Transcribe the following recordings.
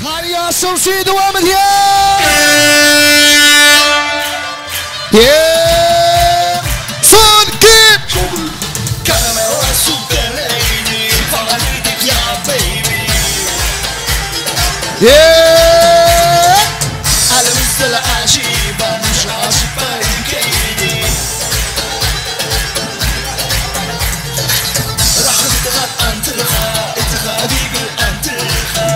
Hadi Sumsi devam ediyor. Son kim? Caramel and super lady, fanatic ya baby. Alemizde la aciba, mش عاصفة الكيدي. راح نتغاب أنتلخا، اتغابي بالأنتلخا.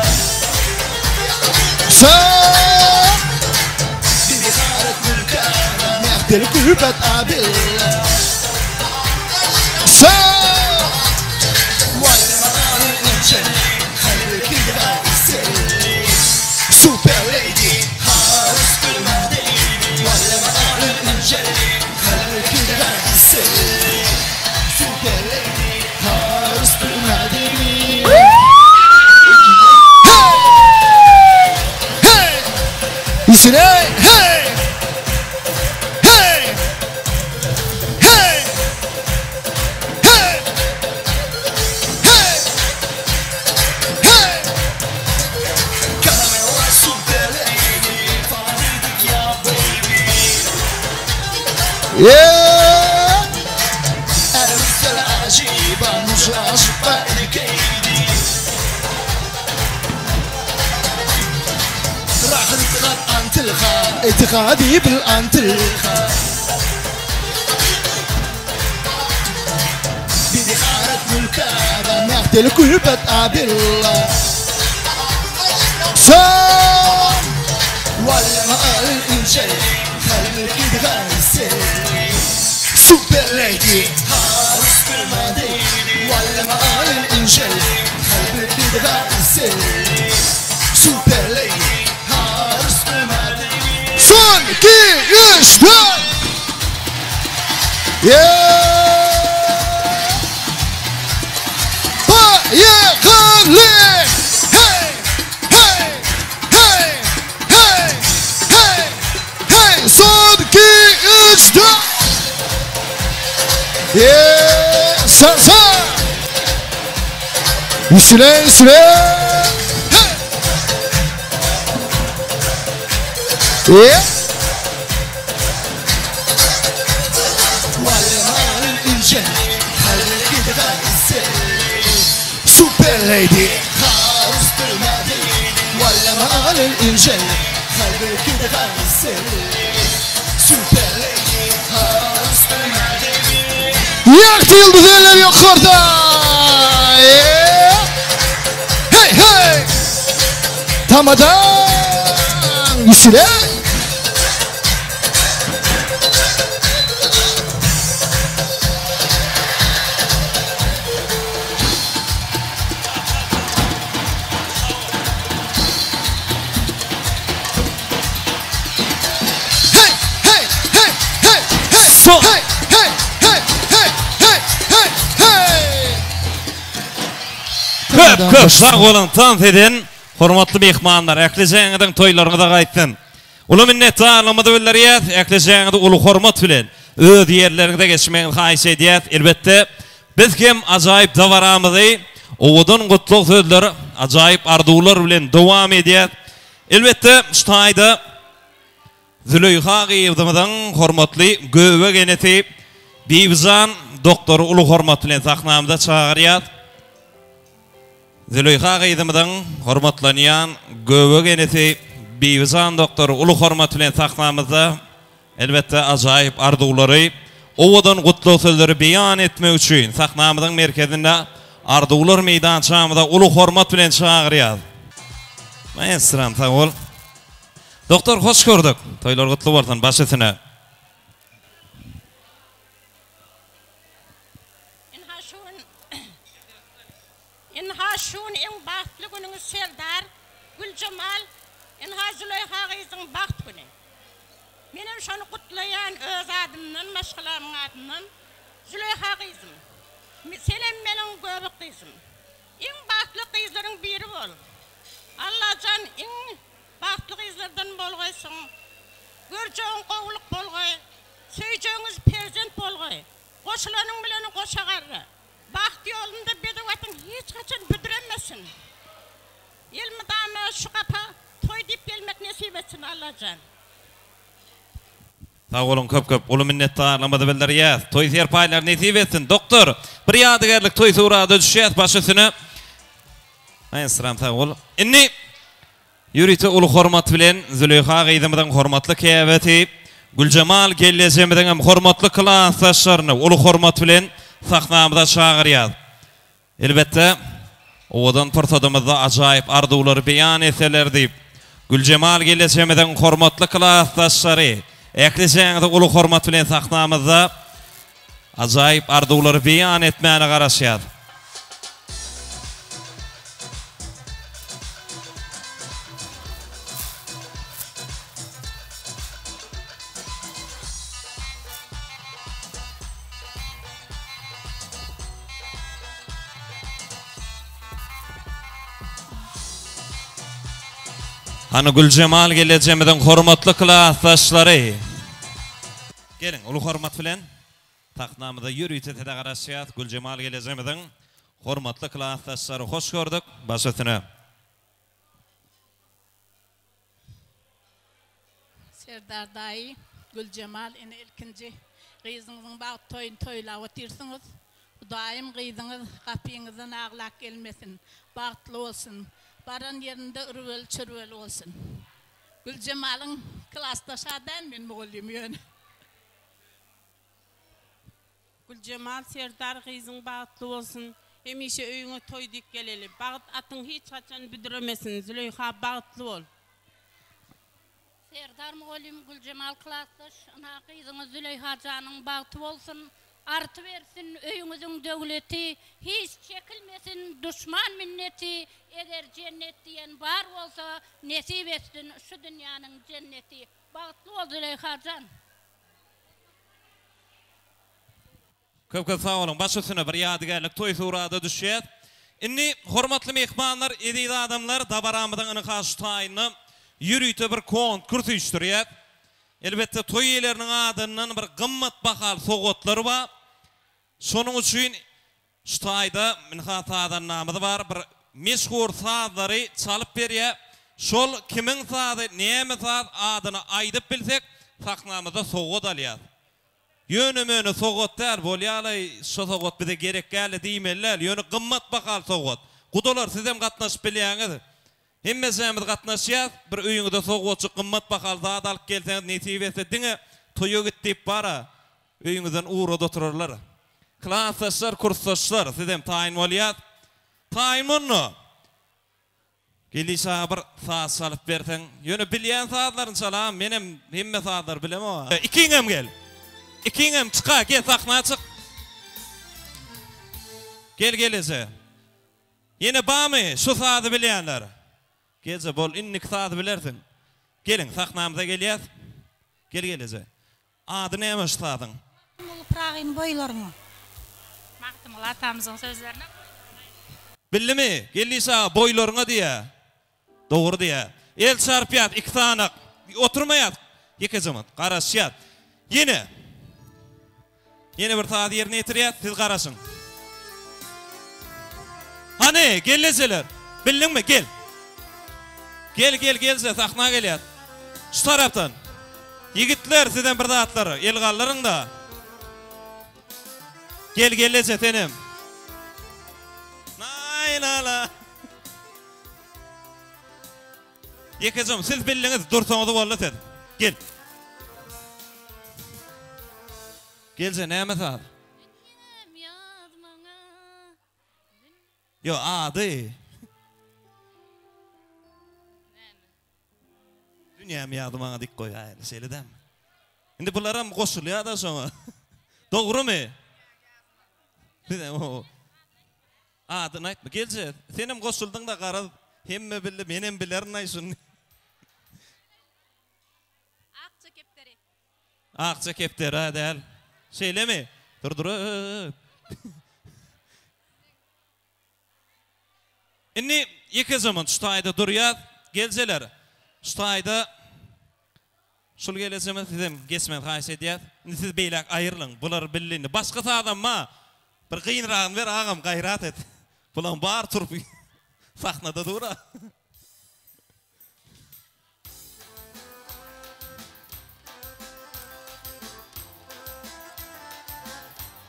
دي خارج من الكامة، ناخد الكلبة تقابل. ولا مقال الانجلي خلي كده يسلي سوبر ليدي هارس بالمديني ولا مقال الانجلي خلي كده يسلي سوبر ليدي هارس بالمديني يسلي ألمس العجيبة مش عاصفة لكيدي راح نتغاب أنتلخا اتغادي بالأنتلخا. دي خارج من الكعبة ناخد الكلبة تقابل. ولا مقال الإنجلي خلي كده يسلي سوبر ليدي هارس بالمديني ولا مقال الإنجلي خلي كده يسلي سوبر ليدي هارس بالمديني Son iki üç dört. Bayıklı. Hey hey hey hey hey hey. Son iki üç dört. Sen sen. Üstüne üstüne. ولا مقال الإنجلي خلي كده يسلي سوبر ليدي هارس بالمديني ولا مقال الإنجلي خلي كده يسلي سوبر ليدي هارس بالمديني Yaktı yıldızlar yukarıda. Hey hey. Tamadan. Üstüne. Son. Hey hey hey hey hey hey hey. Köp sağ olun tant edin. Hormatly mehmanlar, äklejeňiň toýlaryňyza gaýtdyn. Uly minnet alamadı billeriyet, äklejeňiňde uly hormat bilen öz ýerleriňde geçmegiň haýyş edýät. Elbetde biz kim ajaýyp dawaramyzy, owudan gutluk sözleri ajaýyp arzuwlar bilen dowam edýät. Elbetde şu taýda Züleyha Gyýbdymyň hormatly göwe geneti Bibizan doktoru uly hormat bilen sahnamyza çagyrýar. Züleyha Gyýbdymyň hormatlanýan göwe geneti Bibizan doktoru uly hormat bilen sahnamyza elbetde ajaýyp arzuwlary, owudan gutluk sözleri beýan etmek üçin sahnamyzyň merkezinde arzuwlar meýdançamyzda uly hormat bilen çagyrýar. Maestram sağ ol. Doktor hoş gördük. Toylar kutlu bolsun başysyna. İnhaşun en bahtly günüňiz Seldar, Gülcemal, Züleyha Gyýbyň baht güni. Menem şonu kutlayan öz adymdan, maşgalamyň adymdan Züleyha Gyýbym. Senem meniň göbek gyzym. En bahtly gyzlaryň biri bol. Allahan en bahtly gyzlardan bolgaýsyň. Görjegiň gowluk bolgaý, söýjegiňiz perzent bolgaý. Goşulanyň bilen goşagarry. Bahty alacan. Sağ olun köp. Ulu minnetdarlamady bildirýär. Toy serpaýlar nesip etsin. Doktor, bir ýadygerlik toy surada düşýär başysyna. Aýan sıram sağ ol. Inni ýürüýte ulu hormat bilen Züleyha gyzymyň hormatly käbeti, Gülcemal gellejemden hem hormatly klassdaşlaryny ulu hormat bilen sahnamyza çagyrýar. Elbetde owadan pırtadymyzda ajaýyp arzuwlary beýan etselerdi. Gülcemal gellejemden hormatly klassdaşlary ekleşeňde ulu hormat bilen sahnamyzda ajaýyp arzuwlary beýan etmäne garaşýar. Hani Gülcemal geleceğimden hormatly klassdaşlary. Gelin, ulu hormat bilen taxnamyda ýürüýte tede garaşýar. Gülcemal geleceğimden hormatly klassdaşlary hoş gördük. Başysyna. Serdar daýy, Gülcemal ene ilkinji gyzyňyzyň bag toýun toýlap otursyňyz. Daýym gyzyňyz gapyňyzdan aglak gelmesin, bagtly bolsun. Baran yerinde ürvel çürvel olsun. Gülcemal'ın klassdaşadan men mugallim ýöne. Gülcemal Serdar gyzyň bagtly bolsun. Hemişe öýüňe toýdyk geleli. Bagat atyň hiç haçan büdüremesin. Züleyha bagtly bol. Serdar mugallim Gülcemal klassdaş ana gyzyňy Züleyha janyň bagtly bolsun. Artı versin öýüňiziň döwleti, hiç çekilmesin düşman minneti, eger cennet diýen bar bolsa nesip etsin şu dünýäniň cenneti. Bagtly bol Züleyha jan. Köp sağ olun. Başysyna bir ýadygerlik toy surada düşýär. Inni hormatly mehmanlar, edil adamlar dabaramydan iny haştaýyny ýürüýte bir konkurs üçdirýär. Elbette toy ýerleriniň adyndan bir gymmat bahal sogatlary bar. Şonuň üçin ştaýda min hatadan namydy bar, bir meşhur sazlary çalyp berýär. Şol kimiň sazy, näme saz adyny aýdyp bilsek, sahnamyzda sogat alýar. Ýöne-möne sogatlar bolýaly, şo sogat bize gerek geldi diýmeler, ýöne gymmat bahal sogat. Gudalar siz hem gatnaşyp bilýäňiz. Hemmesimiz gatnaşýar, bir öýüňizde sogatçy gymmat bahal zat alyp gelseňiz nesip etdiňe, toýa gitip bara, öýüňizden uğrada oturarlar. Klassdaşlar, kursdaşlar, siz hem taýin bolýar. Taýin bolno. Gelýär bir saz salyp berseň, ýöne bilýän sazlaryny çalam, menem hemme sazlar bilemem. Ikiňem gel. Ikiňem çyka, gel sahna çyk. Gelese. Ýene bamy, şu sazy bilýänler. Gelse bol innik sazy bilersin. Gelin, sahnamyza gelýär. Gelese. Ady näme şu sazyň? Ulu pragyn boýlaryňa. Magtymyl atamyzyň sözlerine. Bildimi? Gelýär boýlaryňa diýär. Dogry diýär. El çarpýat, iki tanak. Oturmaýat. Ýeke zaman garaşýat. Ýene bir taýy ýerine ýetirýär, siz garaşyň. Hani gelleseler. Bildingmi? Gel. Gelse sahna gelýär. Şu tarapdan. Yigitler sizden bir zatlar, elgallaryň da. Gellese tenem. Naylala. Yekejam, siz bildiňiz, dursaňyz bolýar sen. Gel. Gelse näme saz? Yo, ady. Dünyam ýadım maňa dik goý, aýly seledem. Indi bularam goşulýar da şoňa. Dogrymy? Bide o. Adyny aýtma, gelse. Senem goşuldyň da garaz, hemme bildi, menem bilerin aýşyn. Akça kepteri. Akça kepteri däl. Şeýlemi? Dur. Inni ýeke zaman ştaýda durýar, gelseler. Ştaýda şol gelesem sizem gesmen haýsy edýär. Indi siz beýlek aýrylyň, bular billini. Başga adamma bir gynragyn ber agam gaýrat et. Bulan bar turup sahnada dura.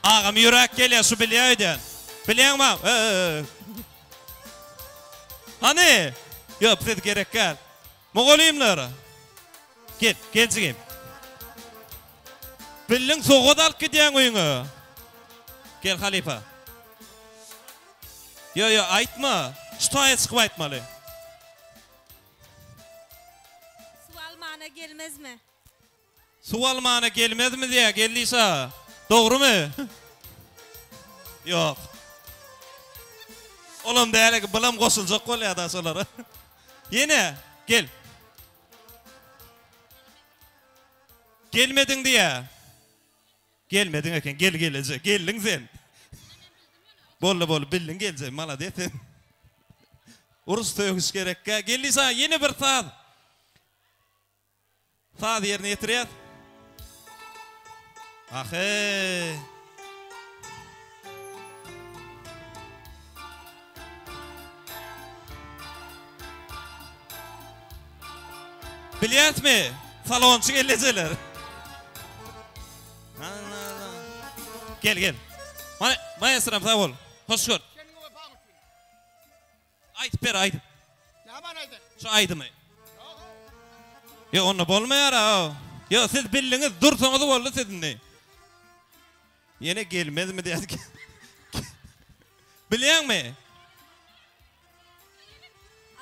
Ağam yürek geliyor şu biliyordun. Biliyor musun? Hani? Yok dedi gerek gel. Moğolayımlar. Gel, gelsin. Bilin soğuk alıp gidiyorsun oyunu. Gel Halifa. Yo aytma. Şutaya çıkıp aytmalı. Su almana gelmez mi? Su almana gelmez mi diye geldiyse. Doğru mu? Yok. Oğlum değerli ki bilim koşulacak kol ya da solara. Yine gel. Gelmedin diye. Gelmedin eken gel gelecek. Geldin sen. Bolu bildin gelecek. Maladetin. Urus tövüş gerek. Geldiyse yeni bir saat. Saat yerine getiriyat. Ahey. Biliyat mi? Salonçu geleceler. Gel. Maestram sağ ol. Hoş gör. Ayt per ayt. Yaman aydın. Şu aydı mı? Ya onu bolmayar ha. Ya siz billiniz dursanız oldu sizin de. Yine gelmez mi diye. Biliyor musun?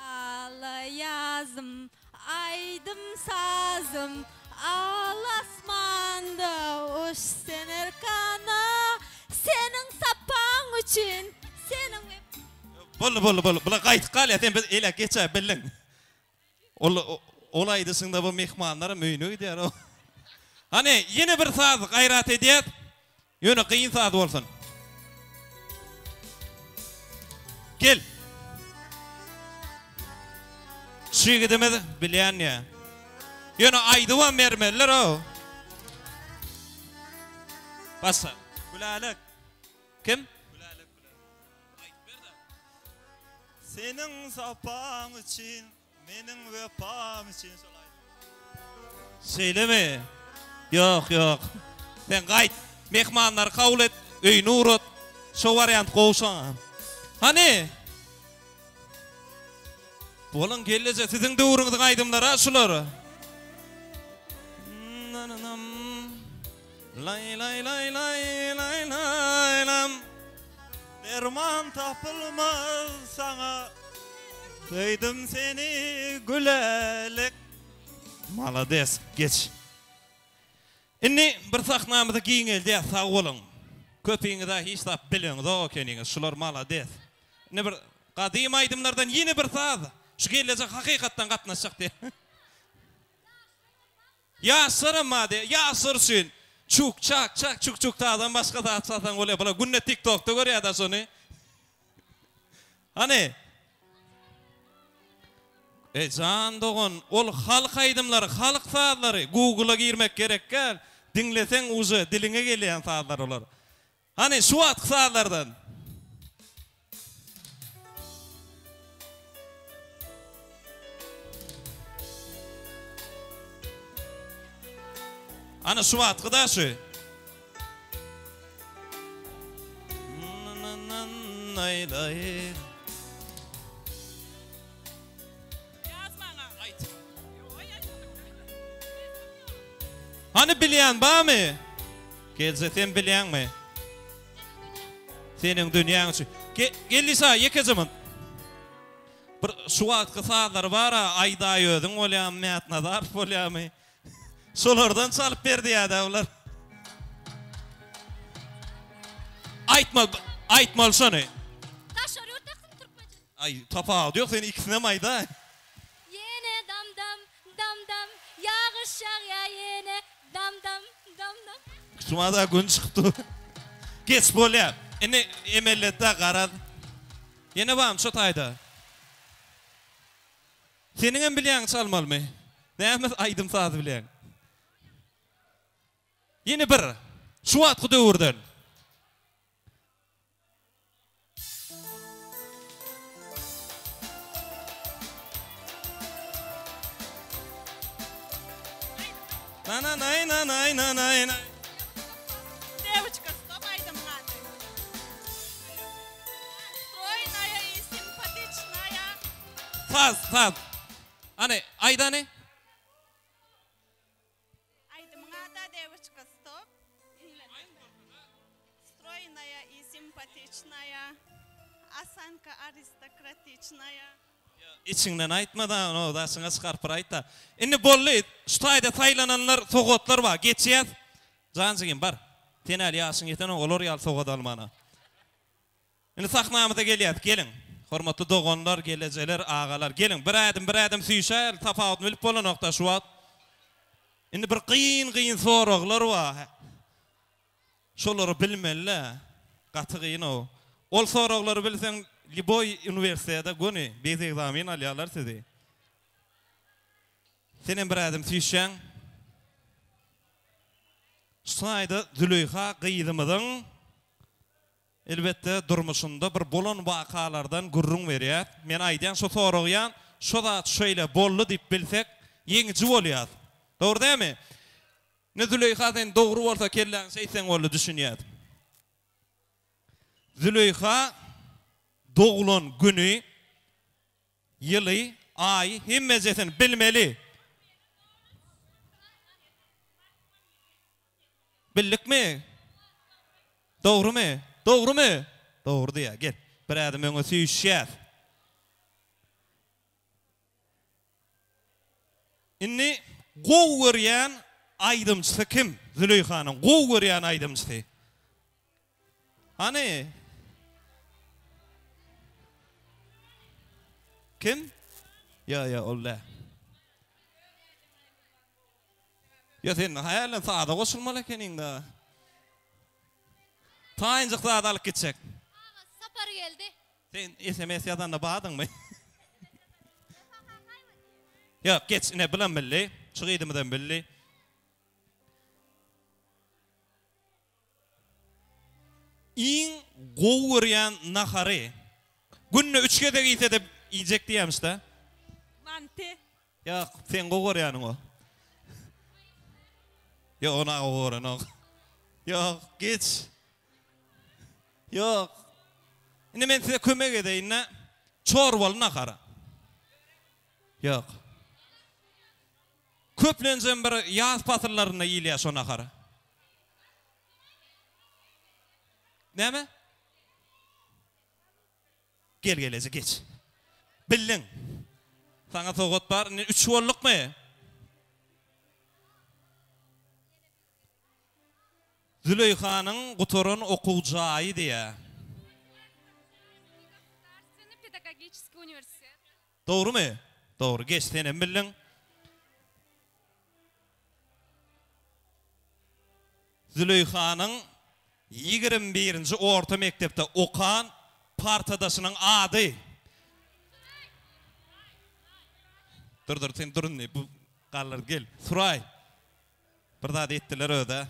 Ala yazım, aydım sazım, al asmanda uç sen erkana, senin sapan için, senin... Bolu. Bula kayıt kal ya, sen biz ele geçer bildin. Olaydısında bu mehmanlara müynü gider o. Hani yeni bir saat gayret ediyet, yönü kıyın saat olsun. Gel. Şu gidemedi, bileyen ya. Yönü aydıvan mermerler o. Basa. Gülalık. Kim? Gülalık. Senin sapan için, benim vefam için söyleme. Yok. Sen gayet mehmanlar kabul et, öyünü uğrat. Şu varyant kovsan. Hani? Bolun gelecek sizin doğrunuzun aydımlara şuları. Lay lam. Derman tapılmaz sana. Duydum seni gülelik. Malades geç. Inni bir sahnamızda giyin elde sağ olun. Köpeğini de hiç de biliyorsunuz o kendiniz. Şular malades. Ne bir kadim aydımlardan yeni bir saat. Şu gelecek hakikatten katlaşacak diye. Ya sırma diye. Ya sırsın. Çuk dağdan başka da atsatan oluyor. Bana günne TikTok'ta görüyor da sonu. Hani? Can doğun. Ol halk aydımları, halk saatları. Google'a girmek gerek gel. Dinlesen uzun, diline geleyen saatler olur. Hani şu at saatlerden. Ana şu atkı da şu. Hani bilen var mı? Gelse sen bilen mi? Senin dünyanın şu. Gelirse yeke zaman. Şu atkı saatler var ha. Ayda yödün olayam meyatna darp olayam. Solardan çalıp verdi ya davlar. Aytmal şunu. Taş arıyor takın Türkmece. Ay tapa diyor seni ikisine mayda. Yine dam yağış ya yine dam. Şuma da gün çıktı. Geç bolya. Ene emellette karar. Yine bağım şu tayda. Senin en bilen çalmalı mı? Neyimiz aydım saat bilen. Yine bir. Şu atkı dövürdün. Nay. Девочка, stop aydım. Saz. Hani Aydani? Aydımına da девочка, стоп. Стройная и симпатичная. Осанка аристократичная. İçinden aytmadan o da sana skarpır ayta. Inni bolli şutayda taylananlar, soğutlar var. Geçiyat. Zancıgin bar. Tenal yaşın yeten olur yal soğut almana. Inni sahnamıza geliyat. Gelin. Hormatly dogonlar, geleceler, ağalar. Gelin. Bir adım süýşär, tafawut bilip bolan nokta şu wagt. Inni bir qyyn soraglar var. Şolary bilmeli. Gaty qyyn o. Ol soraglary bilseň Liboy üniversitede göni bez egzamin alýarlar sizi. Senem bir adam süýşäň. Şaýda Züleyha gyýdymyzyň elbette durmuşunda bir bolan wakalardan gurrun berýär. Men aýdan şo soragyan, şo zat şöyle bollu diýip bilsek, ýeňiji bolýar. Dogry dämi? Ne Züleyhadan dogry bolsa kelläň şeýsen boldy düşünýär. Züleyha doğulan günü, yılı, ay, himmezetin bilmeli. Billik mi? Doğru mu? Doğru mu? Doğru diye. Gel. Bir adım öňe süýşýär. Inni gow görýän aýdymçysy kim? Züleyhanyň gow görýän aýdymçysy. Hani? Kim? Ya Allah. Ya sen hayalen saada goşulmaly ekening da. Taýynjyk saada alyp gitjek. Sapar geldi. Sen SMS ýazan da badyňmy? Ya geç ne bilen billi, çygydymadan billi. İň gow görýän nahary. Günne 3 de giyse de yiyecek diýämiş da. Manti. Ya sen gow görýäniň o. Ya ona gow no. Yok geç. Yok. Indi men size kömek edeýin. Çorbal nahara. Yok. Köplenjen bir ýaz patyrlaryna ýylýar şo nahara. Näme? Gelece geç. Bildin. Sana soğut var. 3 bolluk mu? Züleyhanyň guturun okuwjagy diye. Pedagogический университет. Doğru mu? Doğru. Geç senem bildin. Züleyhanyň 21-nji orta mektepde okan partadaşynyň ady. Dur sen durun ne bu gallar gel. Suray. Bir daha etdiler öde.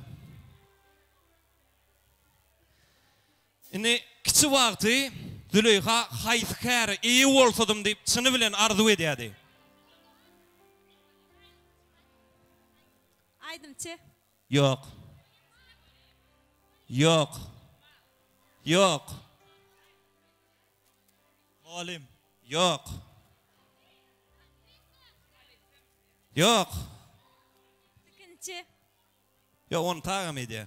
Ine kiçi wagty Züleyha haýsykär iyi bolsadym diýip çyny bilen arzu edýärdi. Aydymçy. Yok. Yok. Yok. Alim. Yok. Yok. Ikinci. Ya onu tağım edýär.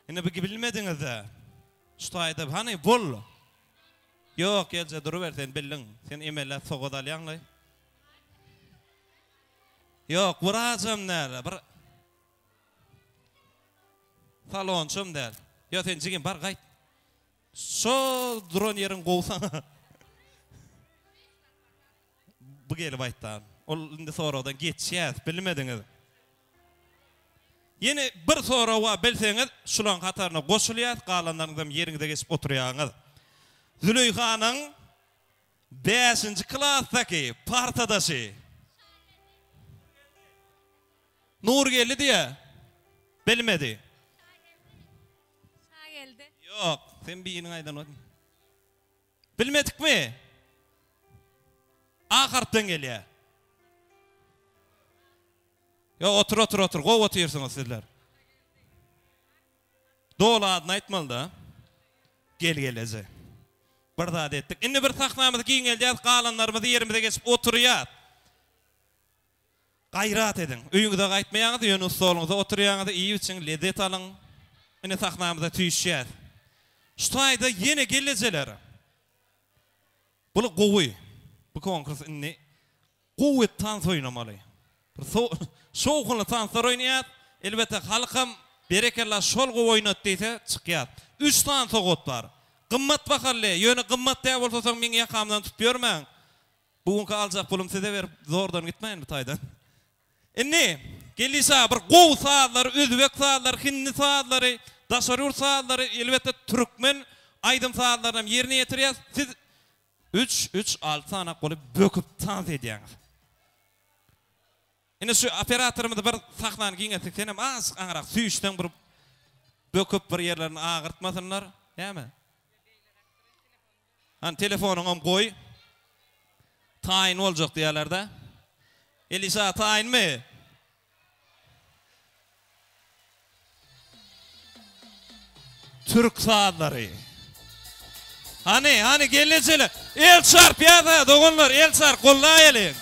Ine bu bilmediňiz de. Şutaýda hani bol. Yok gelse duruver sen bildin. Sen emelle soğud alýanly. Yok burajam näre? Bir salonçum der. Ya sen jigin bar gaýt. Şo dron yerin gowsaň. Bu gelip aýtdan. Ol indi soradan geçýär, bilmediňiz. Yeni bir soraw wa bilseňiz, şulan kataryna goşulýar, galanlaryňdan ýeriňizde geçip oturýaňyz. Züleyhanyň 5-nji klassdaky partadaşy. Nur geldi diye. Bilmedi. Şa geldi. Yok, sen biýiniň aýdan otun. Bilmedikmi? Ahartdan gelýär. Ya otur, gow oturýarsyňyz sizler. Dola adyny aýtmaly da. Gelece. Bırdat etdik. Inni bir tahnamyzy giň gelýär, galanlarymyzy ýerimize geçip oturýar. Gayrat edin. Öýüňize gaýtmaýaňyz, ýöne stoluňyza oturýaňyz, iyi üçin lezzet alyň. Inni tahnamyza tüýşýär. Şutaýda ýene geljeler. Bulu gowy. Bu konkurs inni gowy tans oýnamaly. Bir soğukly tanslar oýnaýar. Elbette halkam berekella şol gowy oýnat diýse çykýar. 3 tane soğut var. Gymmat bakarly, ýöne gymmat däp bolsaň meň ýakamdan tutup ýörmäň. Bugünkü aljak pulum size ber, zordan gitmeyin bu taýdan. Inni, gelýär bir gowy saatlar, özbek saatlar, hindi saatlary, daşarur saatları, elbette türkmen aýdym saatlaryny ýerine ýetirýär. Siz 3-6 tane goly böküp tans edýäňiz. Ine şu operatorymyz bir saklany giňetsek senem az aňrak süýüşden bir böküp bir ýerlerini agyrtmasynlar, näme? Han telefonuňam goý. Taýin boljak diýerler-de. Elisa taýinmi? Türk saatları. Hani geleceler. El çarp ya da dogonlar el çarp gollaýaly.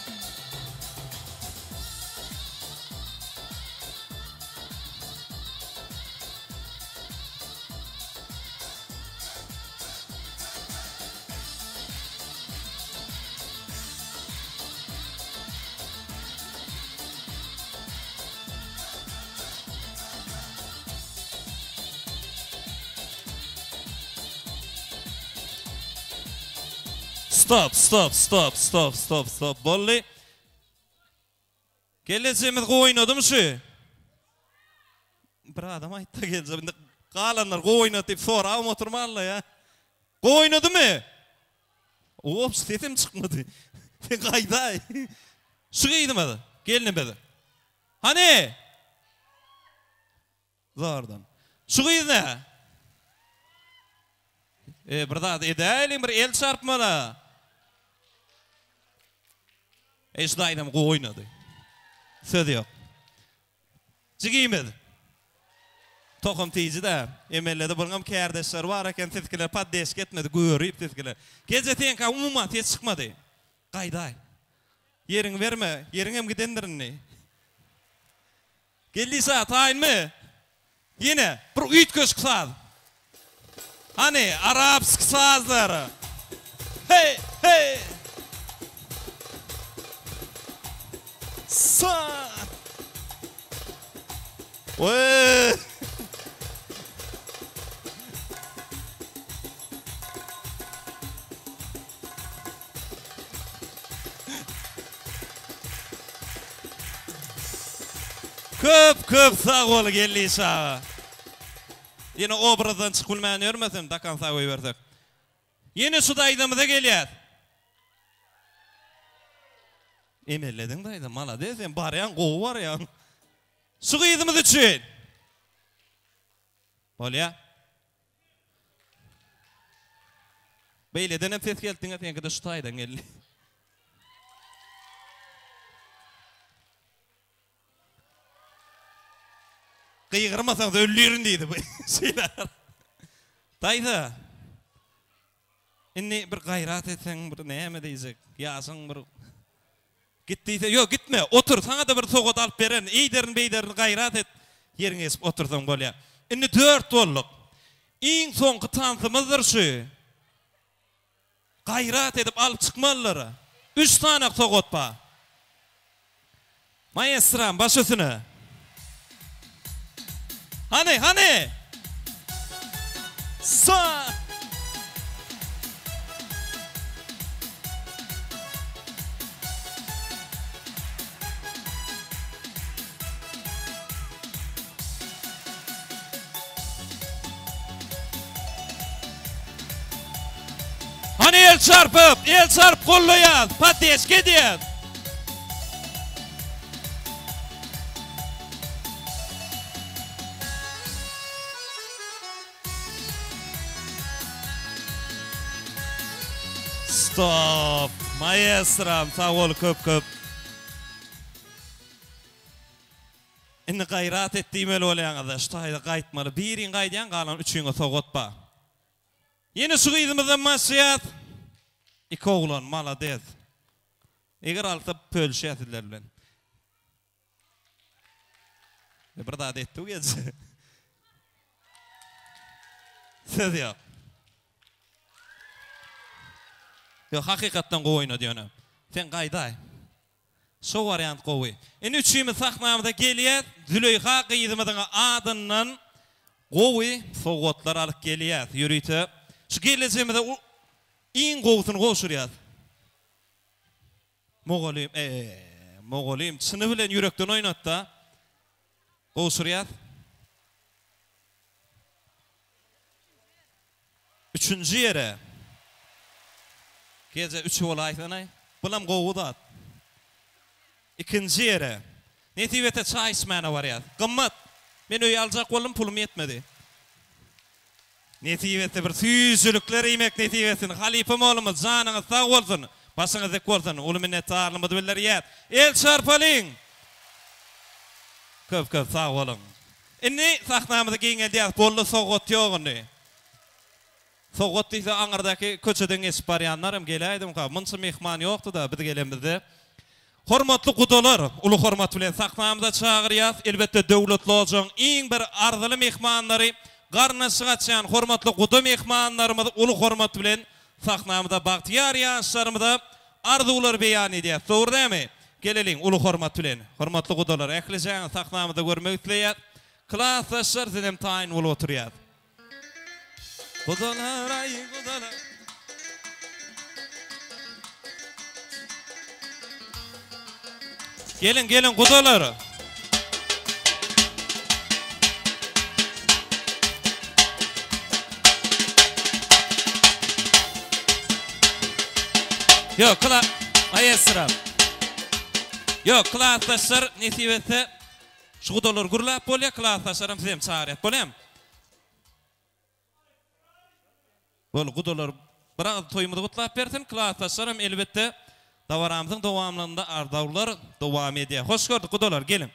Stop. Bolly. Geleceğimiz oynadım şu. Bir adam aytta geleceğim. Kalanlar oynatıp sonra oturmalı ya. Oynadı mı? Ops sesim çıkmadı. Kayday. Şuraydım adı. Gelinmedi. Hani? Zordan. Şuraydı ne? Burada edelim bir el çarpmalı. Eşdaydım oynadı. Söz yok. Çıkıymadı. Tokum tiyici de. Emellede bulgam kardeşler var eken tezkiler paddeş gitmedi. Görüyüp tezkiler. Gece tenka umumat hiç çıkmadı. Qayday. Yerini verme. Yerini hem gidendirin ne? Geldiyse tayin mi? Yine. Bir uyut köşk saz. Hani Arapsk sazları. Hey. Sa. Oy. Köp sağ ol gelýär. Yine obrazdan çıkılmayan örmesin, dakan sağ oy versek. Yine şu daydamıza gelýär. Emelledin dayda, mala deysen, barayan qoğu var ya. Şu qıydımız üçün. Bolya. Beyleden hep ses geldiğine tenkide şu daydan geldi. Qıygırmasanız öllüyürün deydi bu şeyler. Dayda. Inni bir gayrat etsen, bir neyme deyecek. Yasın bir... Gittiyse, yok gitme, otur. Sana da bir soğut alıp beren. İyiderin beyderin gayrat et. Yerine esip otursan bolya. Inni 4 bolluk. İň soňky tansymyzdyr şu. Gayrat edip alıp çıkmalıları. 3 tane soğut ba. Maestram, baş üstüne. Hani? Sa. Hani el çarp kollayan, patates gidiyor. Stop. Maestram, sağ ol köp. Inni gayrat etdiğim el olayan arkadaş. Tayda qaytmalı. Birin qaydayan qalan üçüňe soğutpa. Yeni suğidimizden masiyat. İki oğlan, malades. Eger alta pölşiyatidler bilen. Bir daha dettu gezi. Söz yok. Yok, hakikatten qoyunu diyorsun. Sen qayday. Şu variant qoy. En üçüyümüz sahnamıza geliyet. Züleyha qıydımızın adından qoy soğutlar alıp geliyet. Yürüytü. Şu geleceğimizde in qoğusunu qoşuruyat. Moğolim. Çını bilen yürekten oynat da. Qoşuruyat. Üçüncü yere. Gece üçü olaydanay. Bulam qoğu da at. İkinci yere. Netivete çay ismana var ya. Qımmat. Men öy alacak oğlum pulum yetmedi. Netivete bir tüyüzülükler yemek netivetini. Halifem oğlumuz canınız sağ olsun. Başınız ek olsun. Oğlum minnettarlığımızı bildir yet. El çarpalın. Köp sağ olun. Inni sahnamızı giyin ediyat. Bollu soğut yoğundu. Soğut deyse Angar'daki köçeden esip barayanlarım geleydim. Mınsı mehman yoktu da biz gelemizde. Hormatly gudalar, ulu hormat bilen sahnamyza çağırýas. Elbette döwletli oljaň iň bir arzyly mehmanlary, garnaşyk açan hormatly guda mehmanlarymyz ulu hormat bilen sahnamyza bagtyar ýaşlarymyza arzuwlar beýan edýär. Dogry dämi? Geleliň ulu hormat bilen. Hormatly gudalar, ählijaň sahnamyza görmek isleýär. Klasaşlar zinem taýin bolup oturýar. Gudalar, ay gudalar. Gelin gudalar. Yok, ayesram. Yok, klasaşlar nesibeti şu gudalar gurlap bolýar, klasaşlarym sizem çağıryat bolýam. Bol gudalar biraz toýumuzy gutlap bersin, klasaşlarym elbette davaramızın dowamlygynda ardawlar dowam edýär. Hoş gördük gudalar, gelin.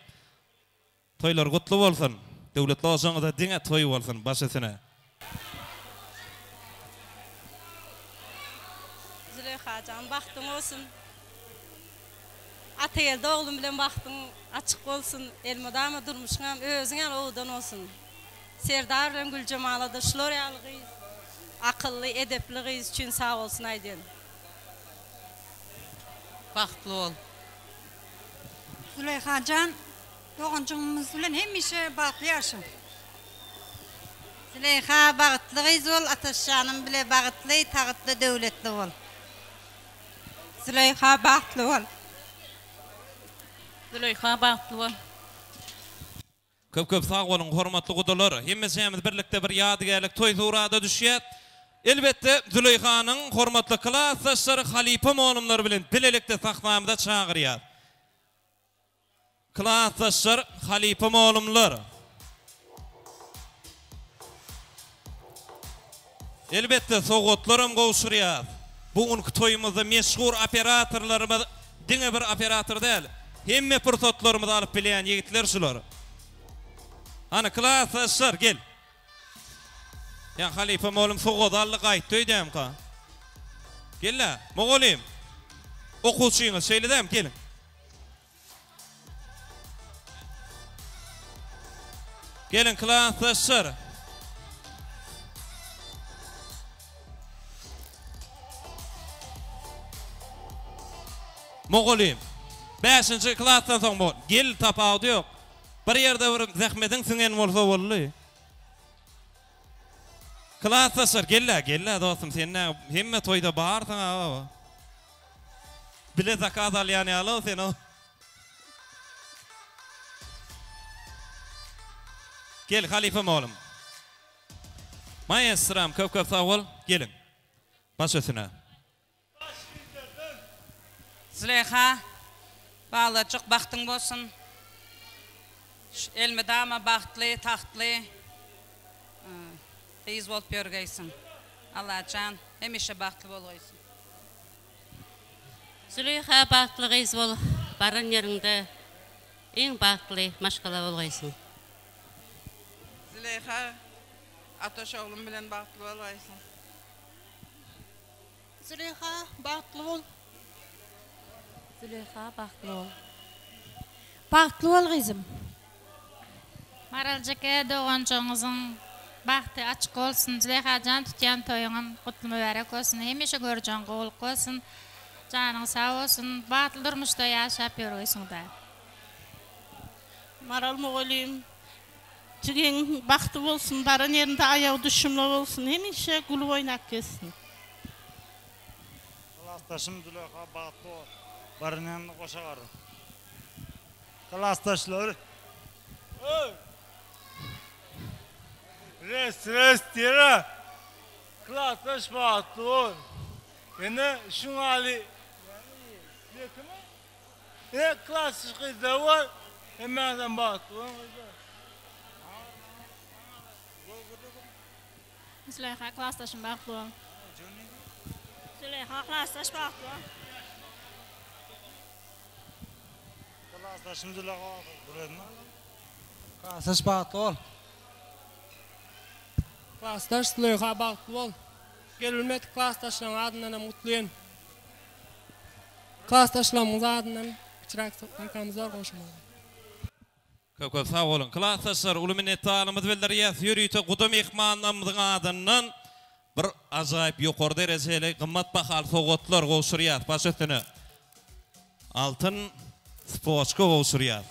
Toylar gutly bolsun. Döwletli olsaňyz diňe toy bolsun başysyna. Züleyhacan baxtyň olsun. Atayelde oğlum bilen baxtyň açyk bolsun. Elmadama durmuşňam özüňe owdan olsun. Serdar bilen Gülcemala da şular ýalygy akylly, edepli üçin sağ olsun aýdyn. Baxtlı ol. Züleyhacan, doğancımız bilen hemişe bağıtlı yaşın. Züleyha bağıtlı kız ol, Ataşşanım bile bağıtlı, tağıtlı, devletli ol. Züleyha baxtly ol. Züleyha baxtlı ol. Köp sağ olun hormatly gudalar. Hemmesimiz birlikde bir ýadygärlik toy zurada düşýär. Elbette Züleyhanyň hormatly klasaşlary Halipem oğlumlar bilen bilelikde sahnamyza çağırýar. Klasaşlar Halipem oğlumlar. Elbette soğutlarym gowşurýar. Bugünkü toýumyzda meşhur operatorlarymyz diňe bir operator däl. Hemme pursatlarymyzy alyp bilýän ýigitler şular. Ana klasaşlar gel. Ya Halifem oğlum soğud allı qaytdy öýdäm ka. Gelle, moğolim. Okuwçyňyz şeýledäm, gelin. Gelin klasaşlar. Moğolim. 5-nji klasdan soň bol. Gel tapawdy ýok. Bir ýerde bir zähmetiň süňen bolsa bolly. Klasaşlar gelle dostum senne hemme toyda bardyň aga. Bile zakaz alýany alo sen o. Gel Halifem oğlum. Maestram köp sağ ol. Gelin. Başysyna. Züleyha, bağlacık baxtyň bolsun. Elmedama baxtly, taxtly. Biz bolup ýörgeýsin. Allah can, hemişe baxtly bolgaýsyn. Züleyha baxtly gyz bol, baran ýerinde iň baxtly maşgala bolgaýsyn. Züleyha, Ataş oğlum bilen baxtly bolgaýsyn. Züleyha bağıtlı ol. Züleyha baxtlı ol. Bağıtlı ol kızım. Maralcake doğançoňyzyň bagty açyk bolsun. Züleyha jan tutýan toýuňyň gutly mübarek bolsun. Hemişe görjän gowuluk bolsun. Janyň sag bolsun. Batly durmuşda ýaşap ýörüýsüň-da. Maral moğolim. Tügen bağıtlı olsun. Baran yerinde ayağı düşümlü olsun. Hemişe gülü oynak kessin. Klastaşım Züleyha bağıtlı ol. Baran yerinde koşa varım. Klastaşlar. Res diyene. Klastaş bağıtlı ol. Yine şun hali. Klastaş kızda var. Hemen bağıtlı ol. Züleyha klastaşım bağıtlı ol. Züleyha klastaş bağıtlı ol. Klastaşım Züleyha bağıtlı ol. Klastaş bağıtlı ol. Klastaş Züleyha bağıtlı ol. Gelülmet klastaşların adından mutluyum. Klastaşlarımız adından kiçirak kankamızlar koşmalı. Köp sağ olun. Klastaşlar uly minnetdarlygymyzy bildirýär. Ýürüýte gudam mehmanlarymyzyň adyndan bir ajaýyp ýokary derejeli gymmat bahal sowgatlar gowşurýar. Baş ötüne altyn sportçy gowşurýar.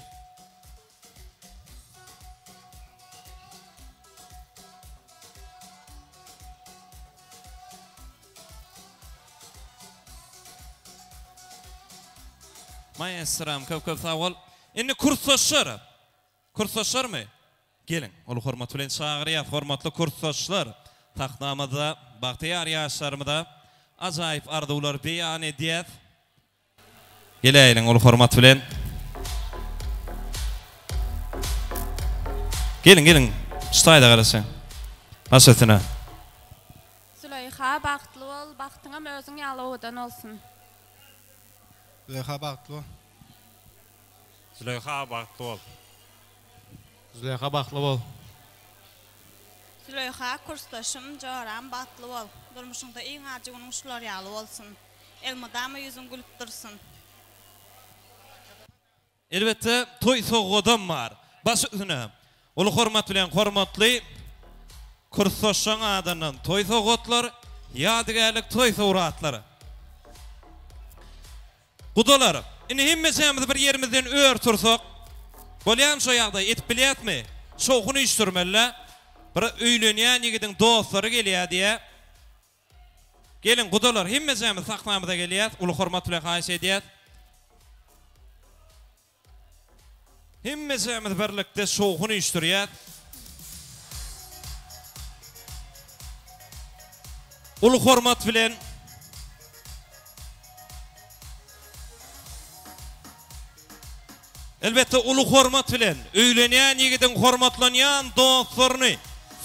Maestram köp sağ ol. Indi kursdaşlar. Kursdaşlar mı? Gelin. Ol hormat bilen çağırýar. Hormatly kursdaşlar. Tahnamada bagtyar ýaşlarymyda ajaýyp arzuwlar beýan edýär. Geleýin ol hormat bilen. Gelin. Ştaýda garaşyň. Başatyna. Züleyha bagtly bol, bagtyňam özüň ýalawdan olsun. Züleyha bağıtlı ol. Züleyha bagtly bol. Züleyha bağıtlı ol. Züleyha kursdaşym Joran bagtly bol. Durmuşyňda iň arjy güňň şular ýaly bolsun. Elmadamy ýüzüň gülüp dursun. Elbette toy soğudan var. Baş üstüne. Ulu hormat bilen hormatly kursdaşyň adyndan toy soğutlar, ýadygärlik toy sowratlary. Gudalar, indi hemmesimiz bir yerimizden öýür tursak, bolýan şo ýagdaý etip bilýärmi? Şoğuny işdirmeli. Bir öýlenýän ýigidiň dostlary gelýär diýe. Gelin gudalar, hemmesimiz sahnamyza gelýär. Ulu hormat bilen haýyş edýär. Hemmesimiz birlikde şoğuny işdirýär. Ulu hormat bilen elbette ulu hormat bilen öýlenýän ýigidiň hormatlanýan dostlaryny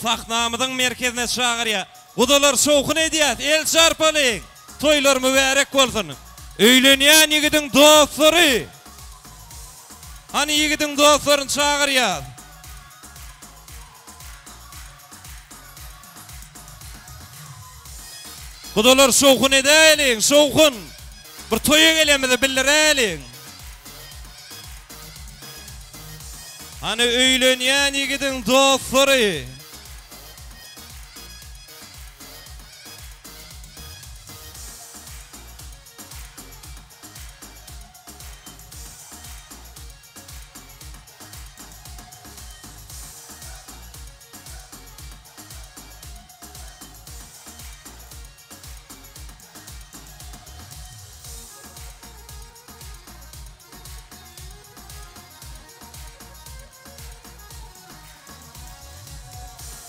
sahnamyzyň merkezine çağırýar. Gudalar şoğuny edýär. El çarpalyň. Toýlar mübarek bolsun. Öýlenýän ýigidiň dostlary. Hani ýigidiň dostlaryny çağırýar. Gudalar şoğuny edýäliň, şoğun. Bir toýa gelemede bildiräliň. Hani öýlenýän ýigidiň dostlary.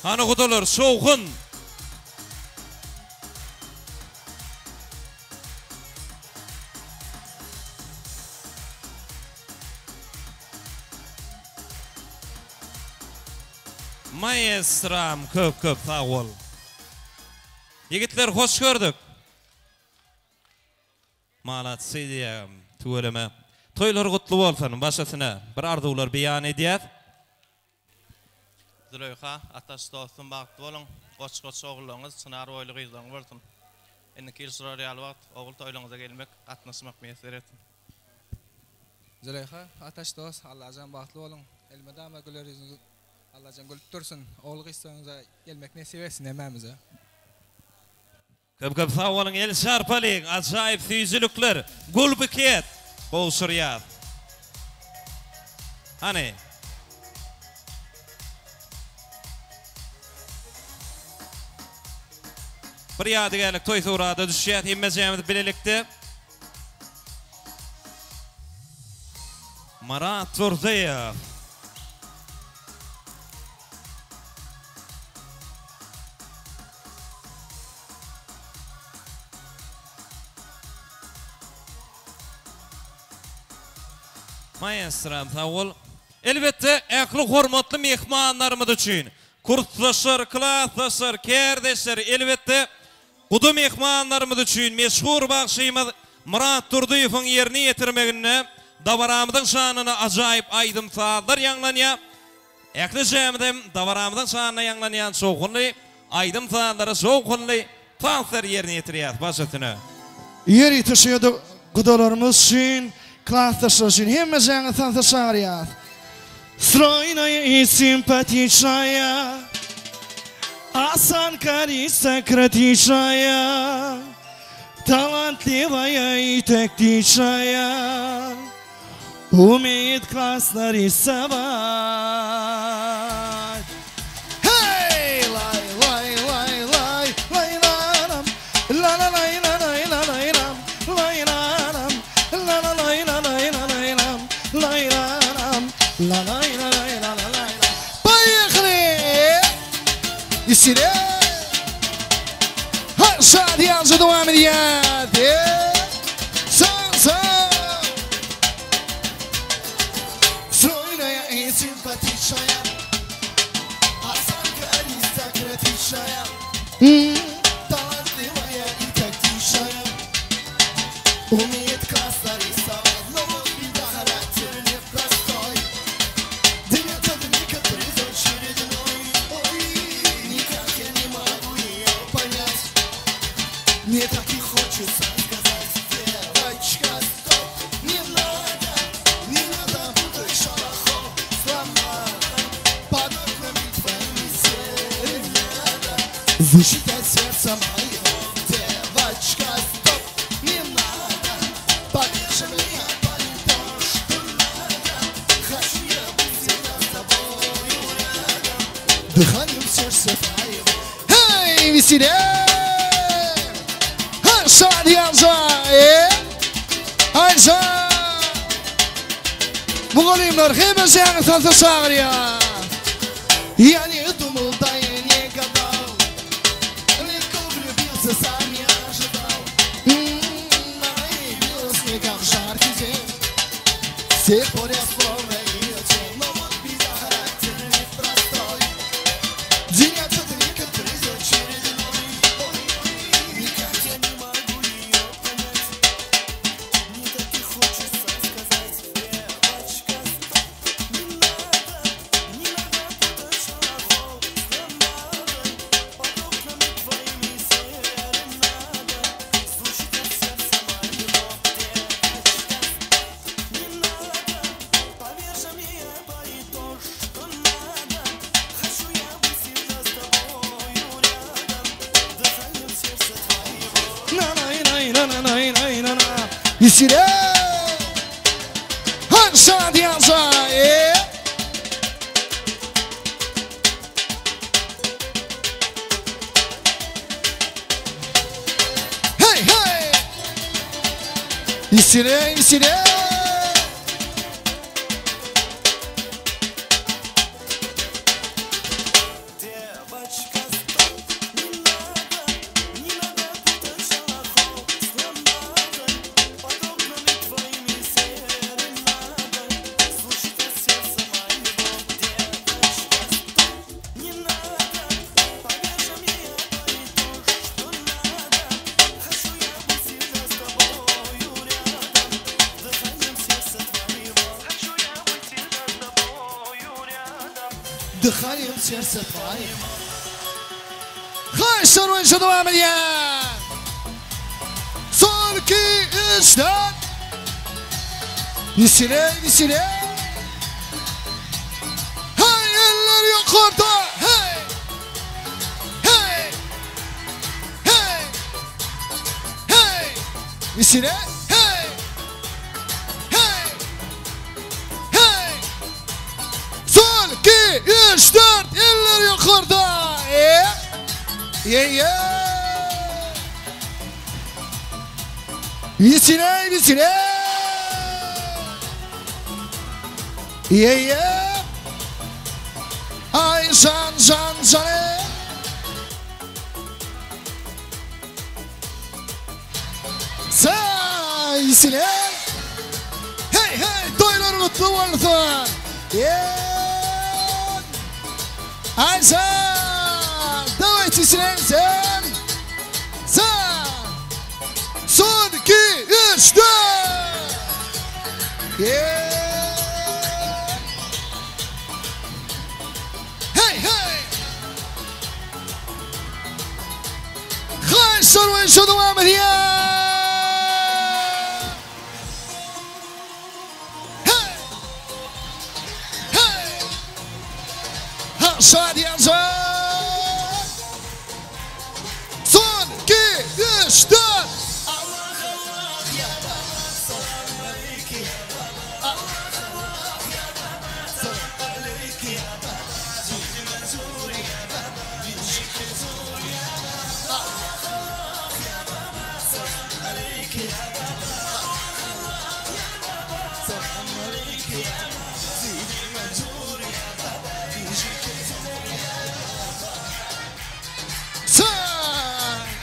Hani gudalar şoğun. Maestram köp sağ ol. Yigitler hoş gördük. Malat diýäm, töweleme. Toýlar gutly bolsun, başasyna bir arzuwlar beýan edýär. Züleyha, ataş dostum bagtly bolun. Goç-goç oğullarynız, çınar boýly gyzlaryň bolsun. Enniki ýyl real wagt ogul toýlaňyza gelmek, gatnaşmak meselesi etdim. Züleyha, ataş dost, Allah'can bahtlı olun. Elmedama güler yüzünüz, Allah'can gülüp dursun. Oğluk istiyorsanıza gelmek nesip etsin ememize. Köp sağ olun, el şarpalyk, ajaýyp süýjülükler, gul buket, bolşurýar. Hani? Bir ýadygarlyk toý surada düşýär, hemmejämiz bilelikdi. Marat Turdiýew. Maestram sağol. Elbette äkli hormatly mehmanlarymyz üçin, kursdaşlar, klassdaşlar, kerdeşler, elbette gudu mehmanlarymyz üçin meşhur bagşymyz Marat Turdiýewiň ýerine ýetirmegine Davaramyzyň şanyna ajaýyp aýdymsalar ýanglanýar. Äkli jämdem davaramyzyň şanyna ýanglanýan şogunly aýdymsalary şogunly konser ýerine ýetirýär başatyna. Yer ýetişýärdi gudalarymyz üçin, klassdaşlar üçin hemmejäňe tansaşarýar. Стройная и симпатичная, осанка аристократичная, талантливая и тактичная, умеет классно рисовать. Hey, lay lay lay lay lay lam, la la lay la lay la lay lam, lay lam, la la lay la lay la lay lam, lay lam, la lay la lay la lay lam. Поехали! Исире! Her şadiyanca devam ediyor. Стройная и симпатичная, осанка аристократичная, талантливая и тактичная, умеет классно рисовать, но вот беда, характер непростой. Да метод некоторый очередной, ой, никак я не могу ее понять. Мне так и хочется сказать, девочка, стоп, не надо путать шалахов, сломать под окнами твоими серенада. Звучит от сердца моего, девочка, стоп, не надо, поверь же мне, то, что надо. Хочу я быть всегда с тобою рядом, дыханием сердца твоего. Эй, веселее! Şadiyanca, Ayşe! Bu golimler hemejäňe tansaşarýar. Я не думал, да я не гадал, легко влюбился, сам не ожидал. Наявилась мне как жаркий день, с тех пор я словно её тень. Но вот беда, характер непростой, день отчёт некоторый очередной. Ой, никак я не могу её понять. Мне так и хочется сказать, девочка, стоп, не надо путать шалахов, сломать под окнами твоими серенада. Звучит от сердца моего, девочка, не надо, поверь же мне, пой то, что надо. Хочу я быть всегда с тобою рядом, дыханием сердца твоего. На-на-на-на-на-на-на-на. Исире! Her şadiyanca, Hey, hey! Исире, исире! Девочка, стоп, не надо путать шалахов, сломать под окнами твоими серенада. Звучит от сердца моего, девочка, стоп, не надо, поверь же мне, пой то, что надо. Хочу я быть всегда с тобою рядом, дыханием сердца твоего. Хочу я быть всегда с тобою рядом, дыханием сердца твоего. Хай, шаруйча, devam ediyor. 3 4 Misine Hey eller yukarıda Hey Hey Hey Hey Misine Hey Hey Hey Sol 2 3 4 eller yukarıda Misine Ay can Sayısine Hey doylar mutlu olsun Ay can Davetçisine sen Son 2 3 4 خير وينشد وامريا شادي انزل صون كي اشتاد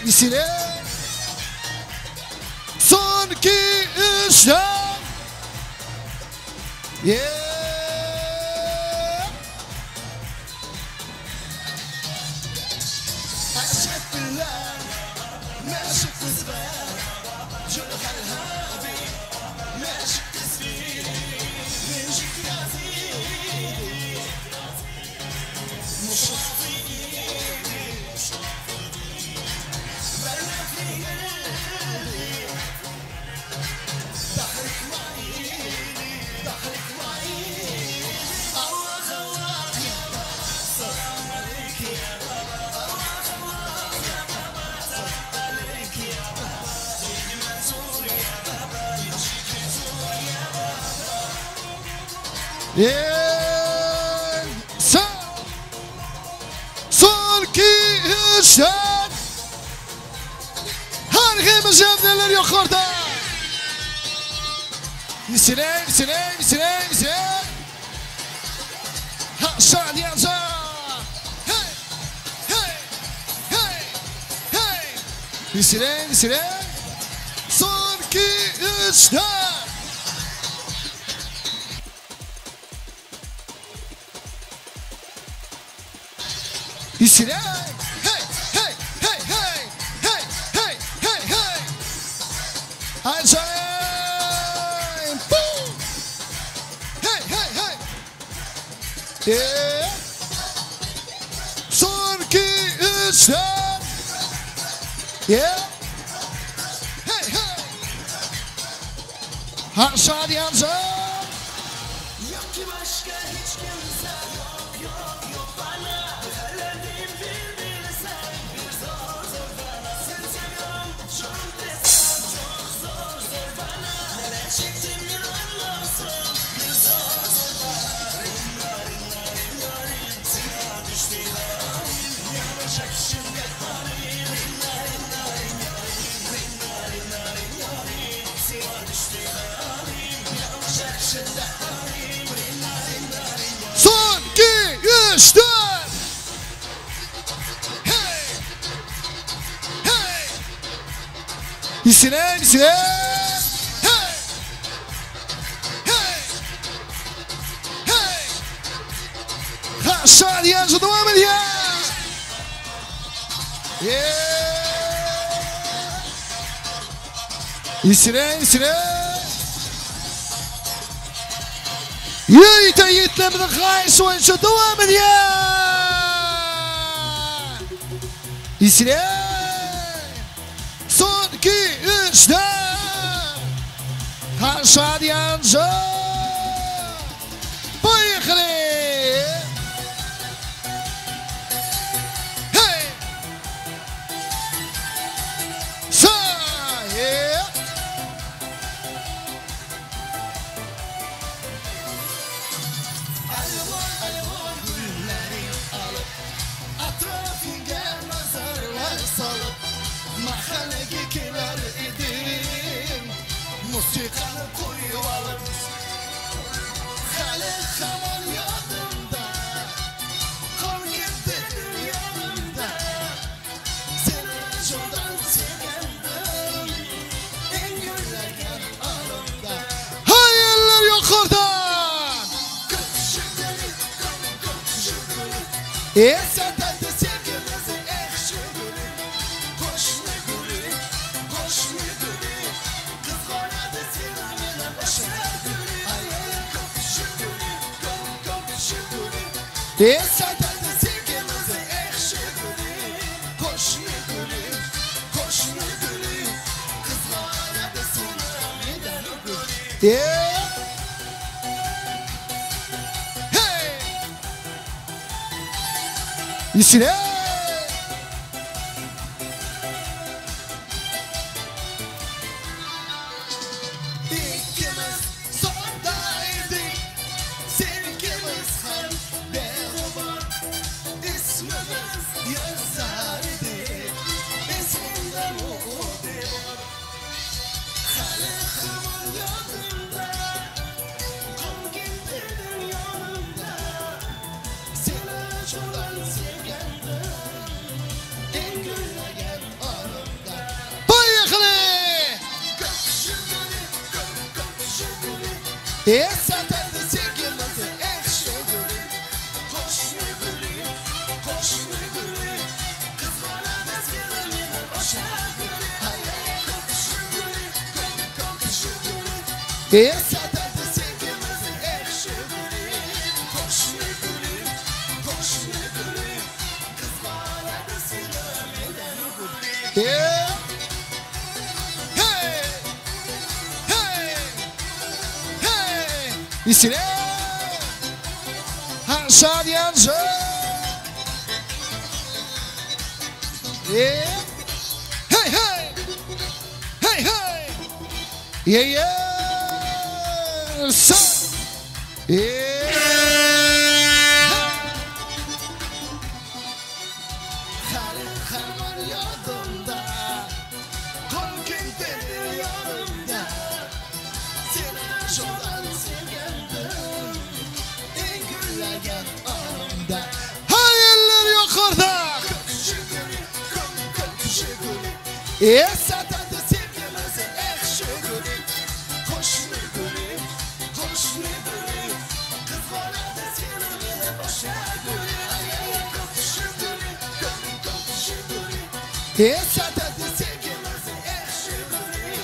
Misine Son 2 3 Son 2 3 Harikaymış evdeler yukarıda Misine Şadi yanca Misine Son 2 3 4 Misine Hey Acayip Boom Hey Son 2 3 4 Şadi yanca Yok ki başka hiç kimse yok bana Öğrendiğim bir sen bir zor bana Seni seviyorum çok desem çok zor bana Neler çektim inanmazsın bir zor bana Rinnarin Sina düştü halim Yanacak şimdi halim Rinnarin Sina düştü halim Yanacak şimdi halim Son 2 3 4 Misine Şadi yanca devam ediyor Misine Yayta yitlemde kayıs oyuncu devam ediyor Misine Son 2 3 4 Şadiyancı Bayıklı Hey Say Alevon gülleri alıp Atrafınca nazarlar salıp Mahalle gekiler edin Musikanı koyup alıp Hale hamal yanımda Kol gittin yanımda Seni şuradan sevendim En gülerken anımda Hayaller yok oradan Köpüşükleri Esat'ta sevgimizi ekşi gülü Koş ne gülü Koş ne gülü Kız konadı sinirine başlar gülü Ayağı köpüşük gülü Köpüşük gülü Esat'ta sevgimizi ekşi gülü Koş ne gülü Koş ne gülü Kız konadı sinirine gülü İçine İkimiz sondaydık Sevgimiz hem berbat İsmimiz yazardı İsminde muhte var Halkımın yanında Kom gittin yanımda Seni çoğdan sevgendim En güzel anımda Bayıklı Köpüşükleri Köpüşükleri Esat'ta sevgimizi ekşi gülü Koş ne gülü Koş ne gülü Kız bana da sinirine başar gülü Hayal köpüşükleri Köpüşükleri Esat'ta sevgimizi ekşi gülü Koş ne gülü Koş ne gülü Kız bana da sinirine gülü Hey Hey Hey İçine Şadiyancı Hey Hey Hey Hey Yeah yeah Say Yeah Halkımın yanında Kol gittin yanımda Seni şuradan sevgendim En gülerken anımda Hayaller yok orada Köpüşükleri Köpüşükleri Esat'ta sevgimizi ekşi gülü Koş ne gülü Koş ne gülü Kız bana da sinirine başar gülü Ayağı köpüşükleri Köpüşükleri Esat'ta sevgimizi ekşi gülü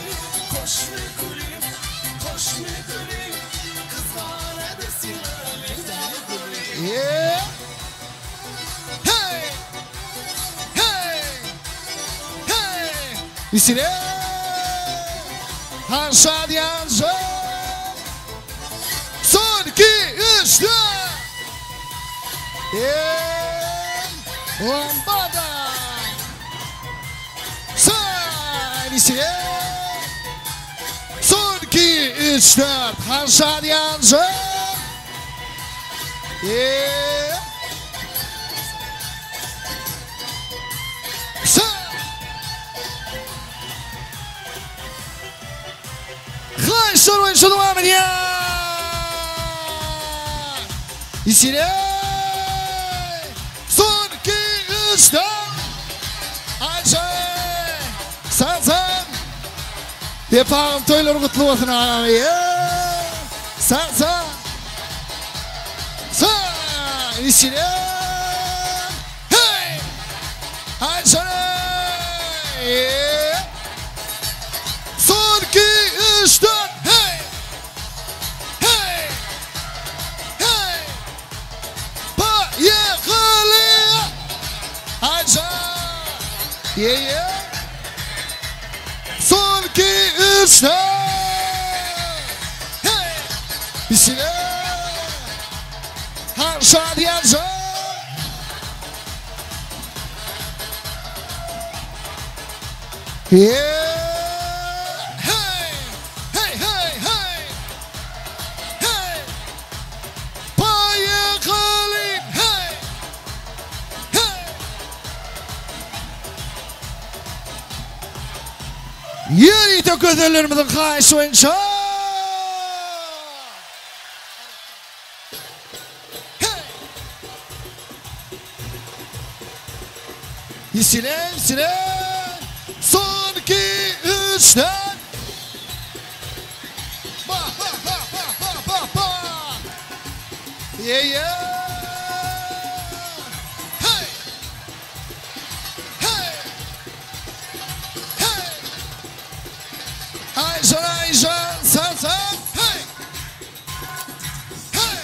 Koş ne gülü Koş ne gülü Kız bana da sinirine gülü Yeah Hey Hey Hey İçine Şadiyancı Son 2 3 4 Lambada Sen içine Son 2 3 4 Şadiyancı Şur oyuncu devam ediyor. İçine son 2 3 4 Ayşe sen Yapalım toyları kutlu olsun abi. Sen içine Hey Ayşe son 2 3 4 Yeah yeah. Son 2 3 4 Şadiyecan. Yeah. Hey. Hey hey hey. Hey. Paye Khalid. Hey. Hey. Yeri de gözlerimizin karşıyınca. Silen silen son 2 3'ten ba ba ba ba ba ba ba yeah yeah hey hey hey Ayşan sen hey hey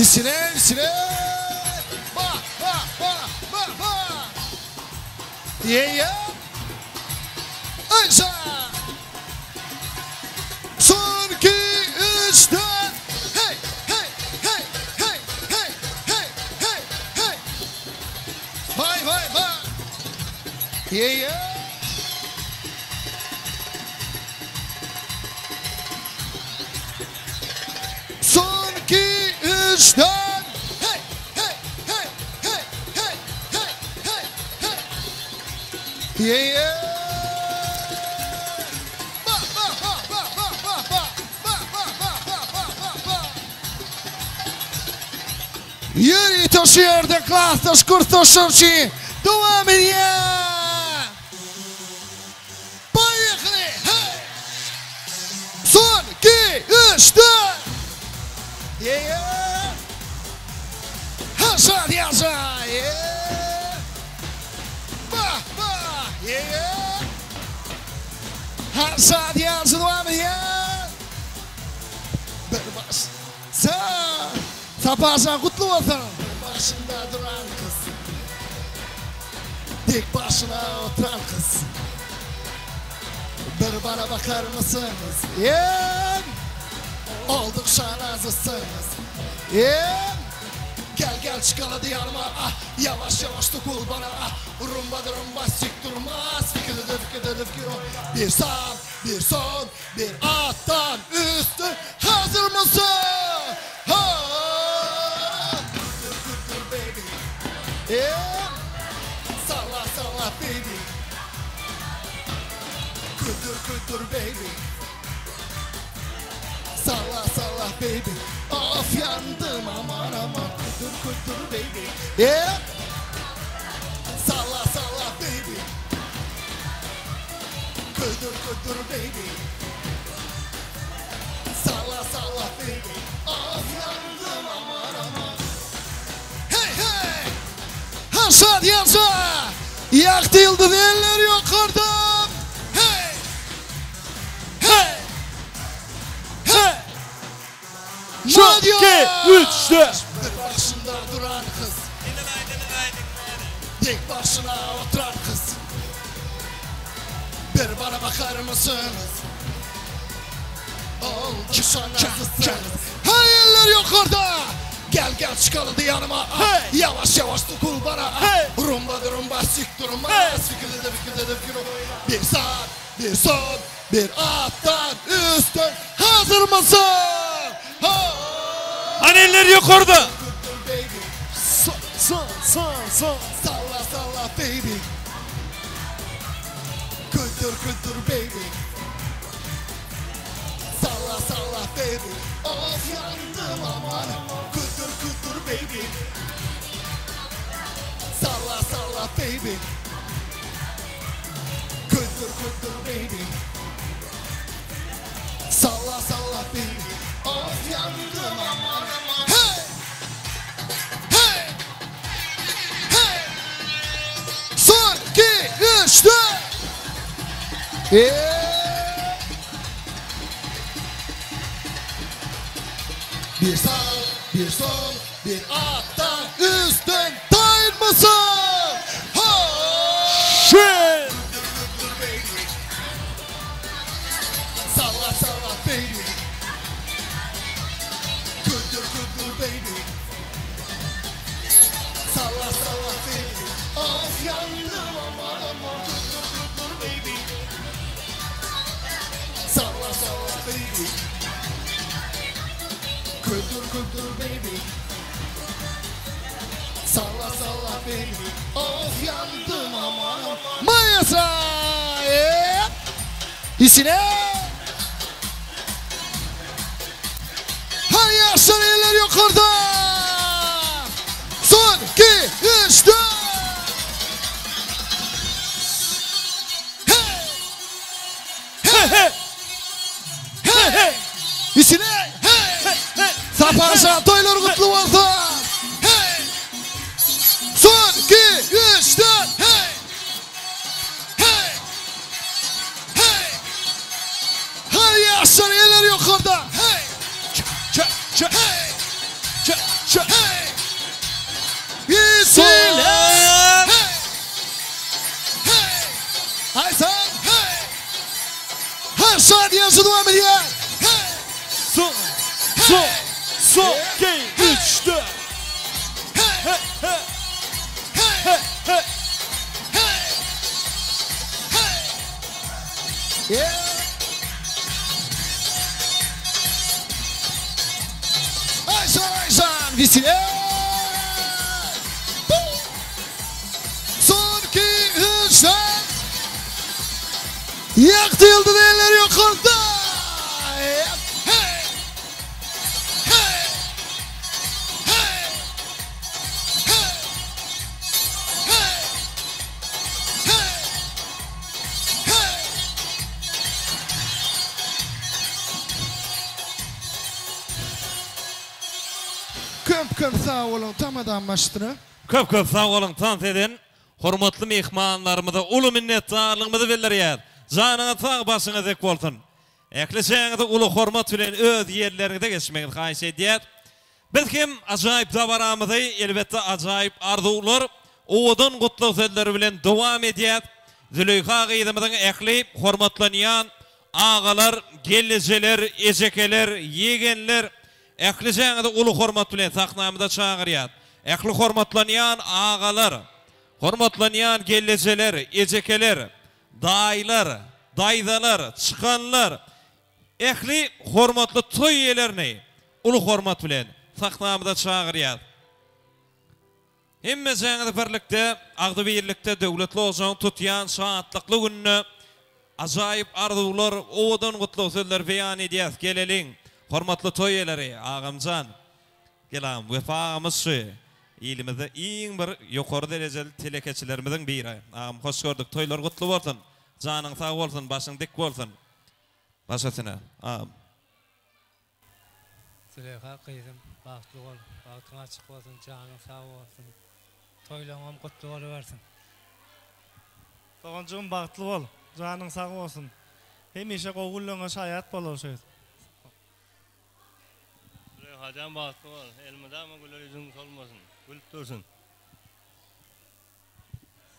silen ba ba ba yeah yeah Ayşe son 2 3'ten hey hey hey hey hey hey hey hey vay vay vay yeah yeah son 2 3'ten hey hey hey hey hey hey hey hey yeah yeah Yuri taşıyordun klasta şkurtaşır ki devam ediyor. Bayıklı hey. Son 2 3 4 yeah. Haşa diyaza yeah. Bah bah yeah. Haşa diyaza devam ediyor. Berbas. Sabahsan kutlu olsun. Başında duran kız. Tek başına oturan kız. Bir bana bakar mısınız? Yeah. Oldukça nazlısınız. Yeah. Gel gel çıkala diyarıma. Ah, yavaş yavaş dokul bana. Ah, rumba durumba sik durmaz. Fikir. Bir sağ, bir sol, bir alttan üstü. Hazır mısın? Ha. Yeah. Salla baby. Kudur baby. Salla baby. Of yandım aman kudur baby. Yeah. Salla baby. Kudur baby. Salla baby. Of yandım aman. Hey. Haşa diyaza. Yaktı yıldız eller yukarıdan. Hey. Son 2 3 4 Bir başında duran kız. Tek başına oturan kız. Bir bana bakar mısınız? Oldukça nazlısınız. Hayırlar yukarıda. Gel çıkalım yanıma. Hey. Yavaş dokul bana. Hey. Rumba sik durmaz. Hey. Fikir. Bir sağ, bir sol, bir alttan üstten. Hazır mısın? Anneler yukarıda. Salla baby. Kudur baby. Salla baby. Of yandım aman. Kudur baby. Salla baby. Kudur baby. Salla baby. Of yandım aman. Hey. Son 2 3 4 Bir sağ, bir sol, bir alttan üstten dair mısın? Shit! Salla baby. Kudur baby. Güldür güldür baby. Salla salla baby. Of yandım aman. Mayasa. İçine. Her yaşlar eller yukarıda. Son 2 3 4. İçine Saparşan toylar kutlu olsun. Hey. Son 2 3 4. Hey. Hey. Hey. Her yaşlar eller yukarıda. Hey. Çek çek. Hey. Çek çek. Hey. İçine. Hey. Hey. Haysan. Hey. Her saat yazı devam ediyor. Son 2 3 4. Ayşan Visile. Son 2 3 4. Yaktı yıldız eller yukarıda. Köp sağ olun tamadan baştırı. Köp sağ olun tant edin. Hormatly mehmanlarymyza uly minnetdarlygymyzy bildirýär. Janyňyz sag başyňyz ek bolsun. Ekleşeňiz uly hormat bilen öz ýerleriňizde geçmegiňiz haýsy edýär. Belkim ajaýyp dabaramyzy elbetde ajaýyp arzuwlar owadan gutly sözleri bilen dowam edýär. Züleyha gyzymyzyň ekli hormatlanýan agalar, gellejeler, ejekeler, ýegenler ekleşeňiz uly hormat bilen sahnamyzda çağırýar. Ekli hormatlanýan agalar, hormatlanýan gellejeler, ejekeler, daýlar, daýdalar, çykanlar, ekli hormatly toy ýerlerini uly hormat bilen sahnamyzda çağırýar. Hemmeňiz birlikde, agdy birlikde döwletli ozan tutýan şahatlykly günni ajaýyp arzuwlar, owadan gutly sözler beýan edýär. Geleliň, hormatly toy ýerleri, agamjan. Gelam, wefamyz şu. Elimizde iň bir ýokary derejeli telekeçilerimizden biri. Agam hoş gördük. Toylar gutly bolsun. Janyň sag bolsun, başyň dik bolsun. Başasyna. Agam. Züleyha gyzym, bagtly bol, bagtyň açyk bolsun, janyň sag bolsun. Toylaňam gutly bolaversin. Toğancığım bagtly bol, janyň sag bolsun. Hemişe gowullaňa şaýat bolarsyň. Hacan bagtly bol, elmedama güler ýüzüň solmasyn, gülüp dursun.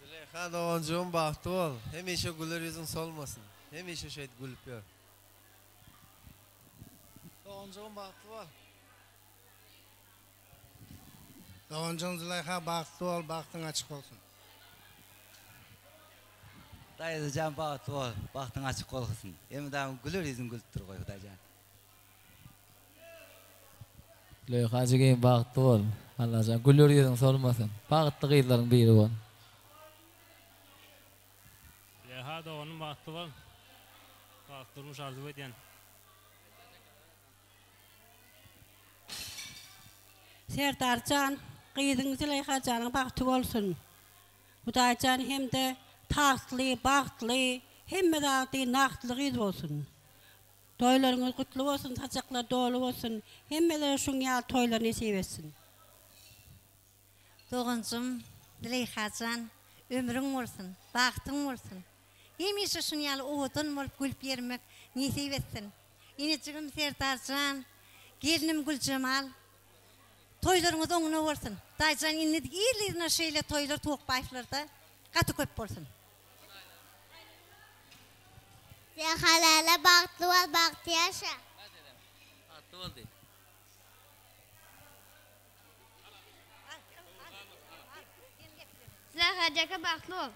Züleyha toğancığım bagtly bol, hemişe güler ýüzüň solmasyn, hemişe şeýit gülüp ýör. Doğancığım bagtly bol. Doğancığım Züleyha bagtly bol, bagtyň açyk bolsun. Daýyjan bagtly bol, bagtyň açyk bolsun. Emdam güler ýüzüň gülüp dur goý Hudaýjan. Züleyha jigin bagtly bol. Allahyň güler ýüzüň solmasyn. Bagtly gyzlaryň biri bol. Züleyha doğanın bagtly bol. Bagtlymy arzu edýän. Serdarcan, gyzyň Züleyha janyň bagty bolsun. Hudaýjan hemde tahtly, bagtly, hemme zady naqtly gyz bolsun. Toylaryňyz gutly bolsun, saçaklar dolu bolsun. Hemmeler şuň ýaly toylar nesip etsin. Doğancım, Züleyhacan, ömrüň bolsun, bagtyň bolsun. Hemişe şuň ýaly owadan bolup gülüp ýermek nesip etsin. Ýene-çigim Serdarcan, gelinim Gülcemal, toylaryňyz oňuna bolsun. Daýjan indi ýerlerine şeýle toylar Toğbaýevlarda gaty köp bolsun. Halala bagtly bol, bagty ýaşa. Bagtly boldy. Züleyha bagtly bol.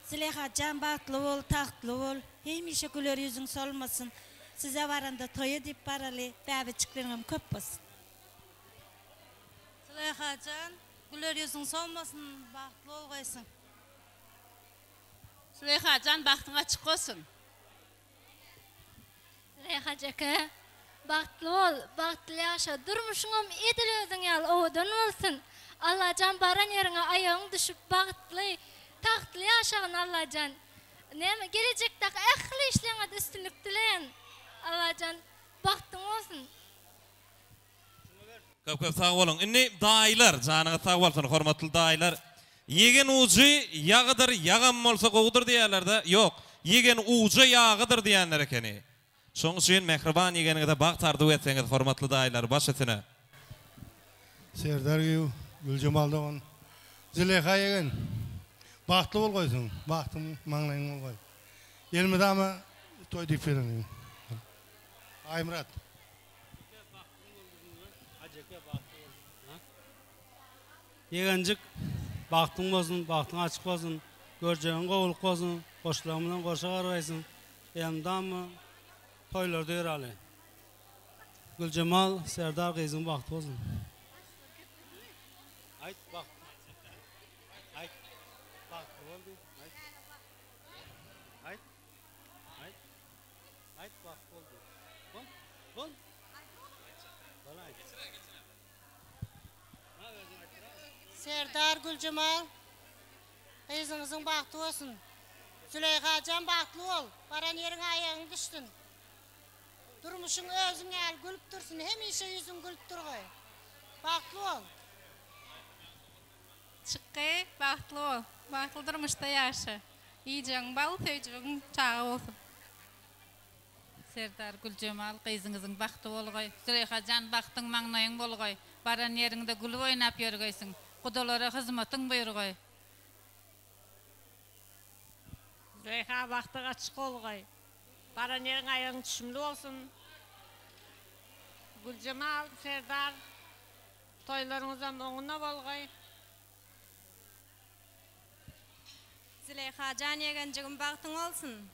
Züleyha bagtly bol, tahtly bol. Hemişe güler ýüzüň solmasyn. Size varanda toyu dip baralı, bäbiçiklerim köp bolsun. Züleyhacan, güler yüzün solmasın, bahtlı ol koysun. Züleyhacan baktın açık olsun. Züleyhacaka, bahtlı ol, bahtlı yaşa. Durmuşum edil özün yal, oğudan olsun. Allah'can baran yerine ayağın düşüp bahtlı, tahtlı yaşağın Allah'can. Gelecekteki ehli işlerine üstünlük dileyin. Allah'can bahtın olsun. Köp sağ olun. Inni dayılar, canıga sağ olsun, hormatly dayılar. Yegen ucu yağıdır, yağam bolsa goğudur diýerler de. Yok, yegen ucu yağıdır diýenler ekeni. Şoň üçin mehriban yegenigide baq tardyp etseňiz hormatly dayılar baş etine. Serdar Gül, Gülcemal Doğan. Züleyha yegen. Bahtlı ol koysun. Bahtım maňlaýyň ol koy. Elmedama toy dip berenin. Aymrat. Yegencik baktın olsun, baktın açık olsun, göreceğin kovuluk olsun, koşularımdan koşa karayısın. Yanımdan mı toylarda yer alı. Gülcemal, Serdar kızın baktı olsun. Ayt bak. Ayt. Bak oldu. Ayt. Ayt. Ayt. Ayt bak oldu. Bol. Bol. Bol ayt. Serdar Gülcemal, kızınızın bahtı olsun. Züleyhacan bahtlı ol, baran yerin ayağın düştün. Durmuşun özün el gülüp dursun, hemişe yüzün gülüp dur koy. Bahtlı ol. Çıkkı, bahtlı ol. Bahtlı durmuşta yaşa. Yiyeceğin bal, töyceğin çağı olsun. Serdar Gülcemal, kızınızın bahtı ol koy. Züleyhacan bahtın maňlaýyň bol koy. Baran yerinde gülüp oynap ýörgeysiň. Kudalara hizmetin buyur koy. Züleyha baktı açık ol koy. Baran yerin ayağın düşümlü olsun. Gülcemal, Serdar, toylarınızdan oňuna bol koy. Züleyhacan yegencigin bahtın olsun.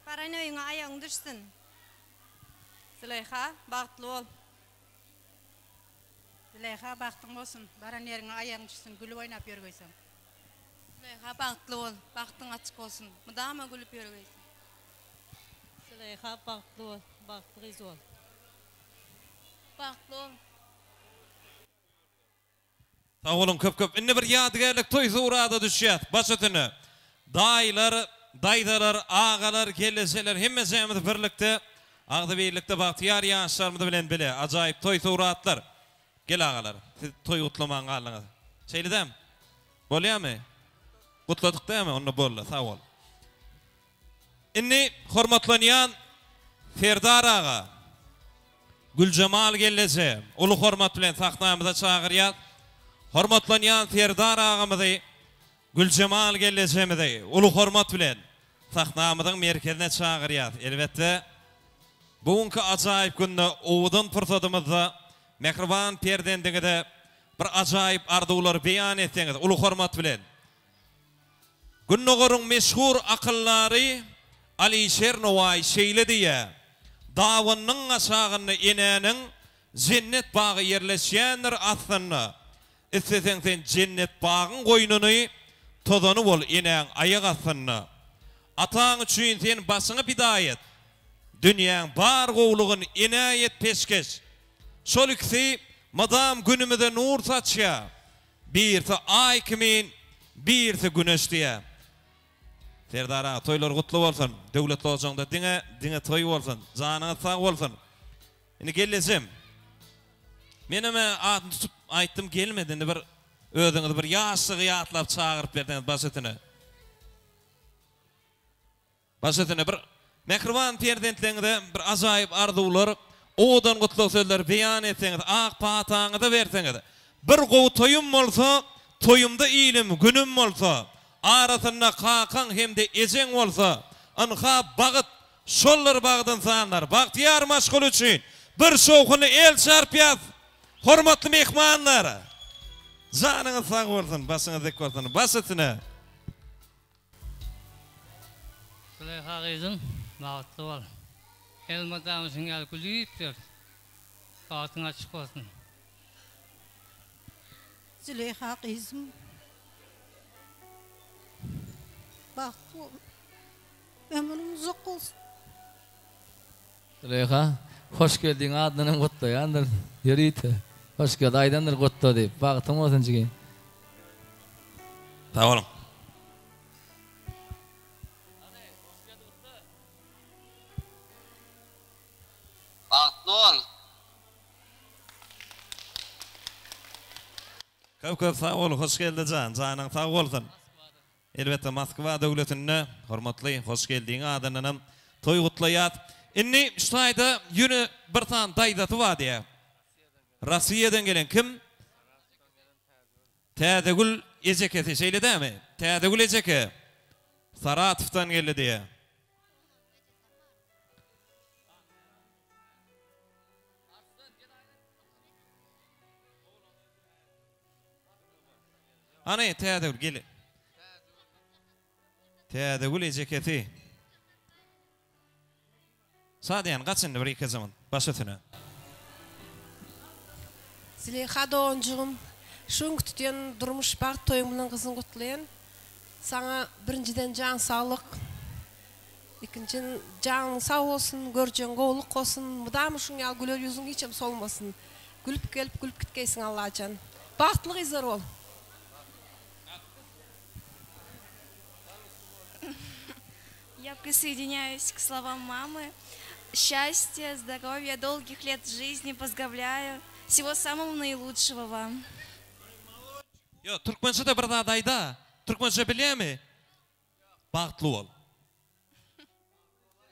Baran öýüňe ayağın düşsün. Züleyha, bahtlı ol. Züleyha baktın olsun, baran yerine ayağın düşsün, gülüp oynap yörgeysen. Züleyha bahtlı ol, bahtın açık olsun. Mudama gülüp yörgeysen. Züleyha bahtlı ol, bahtlı kız ol. Bahtlı ol. Sağ olun köp. Inni bir ýadygärlik toy surada düşýär. Baş etine. Daylar, daydalar, ağalar, gelseler hemmesimiz birlikde, agdy birlikde bahtiyar ýaşlarymyzy bilen bile ajaýyp toy suratlar. Gel ağalar, siz toy utlamaň galyňyz. Şeýledem? Bolýarmy? Gutladyk däme? Onda bolla, sağ ol. Inni hormatlanýan Serdar ağa, Gülcemal gellese, ulu hormat bilen sahnamyza çagyrýar. Hormatlanýan Serdar ağamyzy, Gülcemal gellesemizi, ulu hormat bilen sahnamyzyň merkezine çagyrýar. Elbetde, bugunky ajaýyp günde owudan pursatymyzda mehriban perdendigide bir ajaýyp arzuwlar beýan etseňiz, ulu hormat bilen. Günnogorun meşhur akıllary Alisher Noway şeýlediýär. Dawanyň aşagyny enenin cennet bagy yerleşýändir aslynda. Isteseň sen cennet bagyň goýnuny tozany bol enen aýak aslynda. Ataň üçin sen başyňy pidayet. Dünýäň bar gowlugyny enayet peşkeş. Şol ikisi madam günümizde nur saçýar. Birisi ay kimin, birisi güneş diýär. Serdar ağa, toylar gutlu bolsun. Döwletli bolsaňda diňe toy bolsun. Janyňyz sag bolsun. Indi gellesem. Menime adyny tutup aýtdym gelmedi. Indi bir özüňiz bir ýaşlygy ýatlap çagyryp berdiňiz başetine. Başetine bir mehriban perdentliňizde bir ajaýyp arzuwlar, odan gutlu sözler beýan etseňiz, ak pataňyzy berseňiz. Bir gowy toyum bolsa, toyumda ilim, günüm bolsa, arasynda kakan hemde ejeň bolsa, anha bagyt şollar bagdan sanlar. Bahtiyar maşgul üçin bir şowkuny el çarpýar. Hormatly mehmanlar. Janyňyz sag bolsun, başyňyz dek bolsun. Başytyna. Züleyha kızın bahtlı ol. Elmadamızın gel gülüyüptür. Bahtın açık olsun. Züleyha kızım. Bahtlı ol. Ömrün uzak olsun. Züleyha, hoş geldin adının kutlu yandır. Yürüyte. Hoş geldin aydandır kutlu deyip. Baktım olsun çıkayım. Tamam. Bahtlı ol. Köp sağ ol, hoş geldin can. Canın sağ olsun. Elbette Moskva devletine hormatly, hoş geldin adının toy kutlayat. Inni şayda yünü bir tan daydatı var diye. Rusiyadan gelen kim? Tadegul Eceketi şeyle değil mi? Tadegul Eceke. Saratov'tan geldi diye. Hani Tadegul gel. Tadegul Eceketi. Sadiyan kaçın bir iki zaman başlatına. Züleyha doğuncuğum, şun kütüyen durmuş bak toyumdan kızın kutlayan. Sana birinciden can sağlık, ikinciden can sağ olsun, göreceğin qoğuluk olsun, mıdamı şun yal güler yüzün hiçem solmasın. Gülüp gelip gülüp gitkeysin Allah can. Bahtlı izler ol. Я присоединяюсь к словам мамы. Счастья, здоровья, долгих лет жизни поздравляю. Всего самого наилучшего вам. Yo, Türkmençe de bir daha dayda. Türkmençe biliyor mi? Bağıtlı ol.